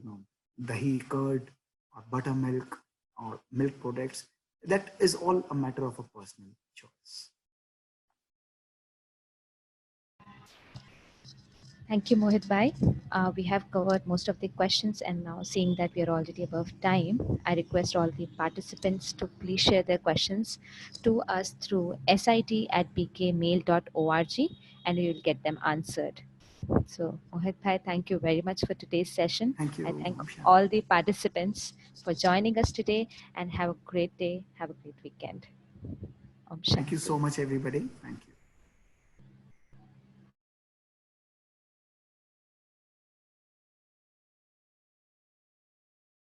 dahi, curd, or buttermilk, or milk products, that is all a matter of a personal choice. Thank you, Mohit Bhai. We have covered most of the questions, and now seeing that we are already above time, I request all the participants to please share their questions to us through sit@pkmail.org, and we will get them answered. So, Mohit Bhai, thank you very much for today's session. Thank you, I thank Shanti. all the participants for joining us today, and have a great day. Have a great weekend. Om Thank you Shanti. so much, everybody. Thank you.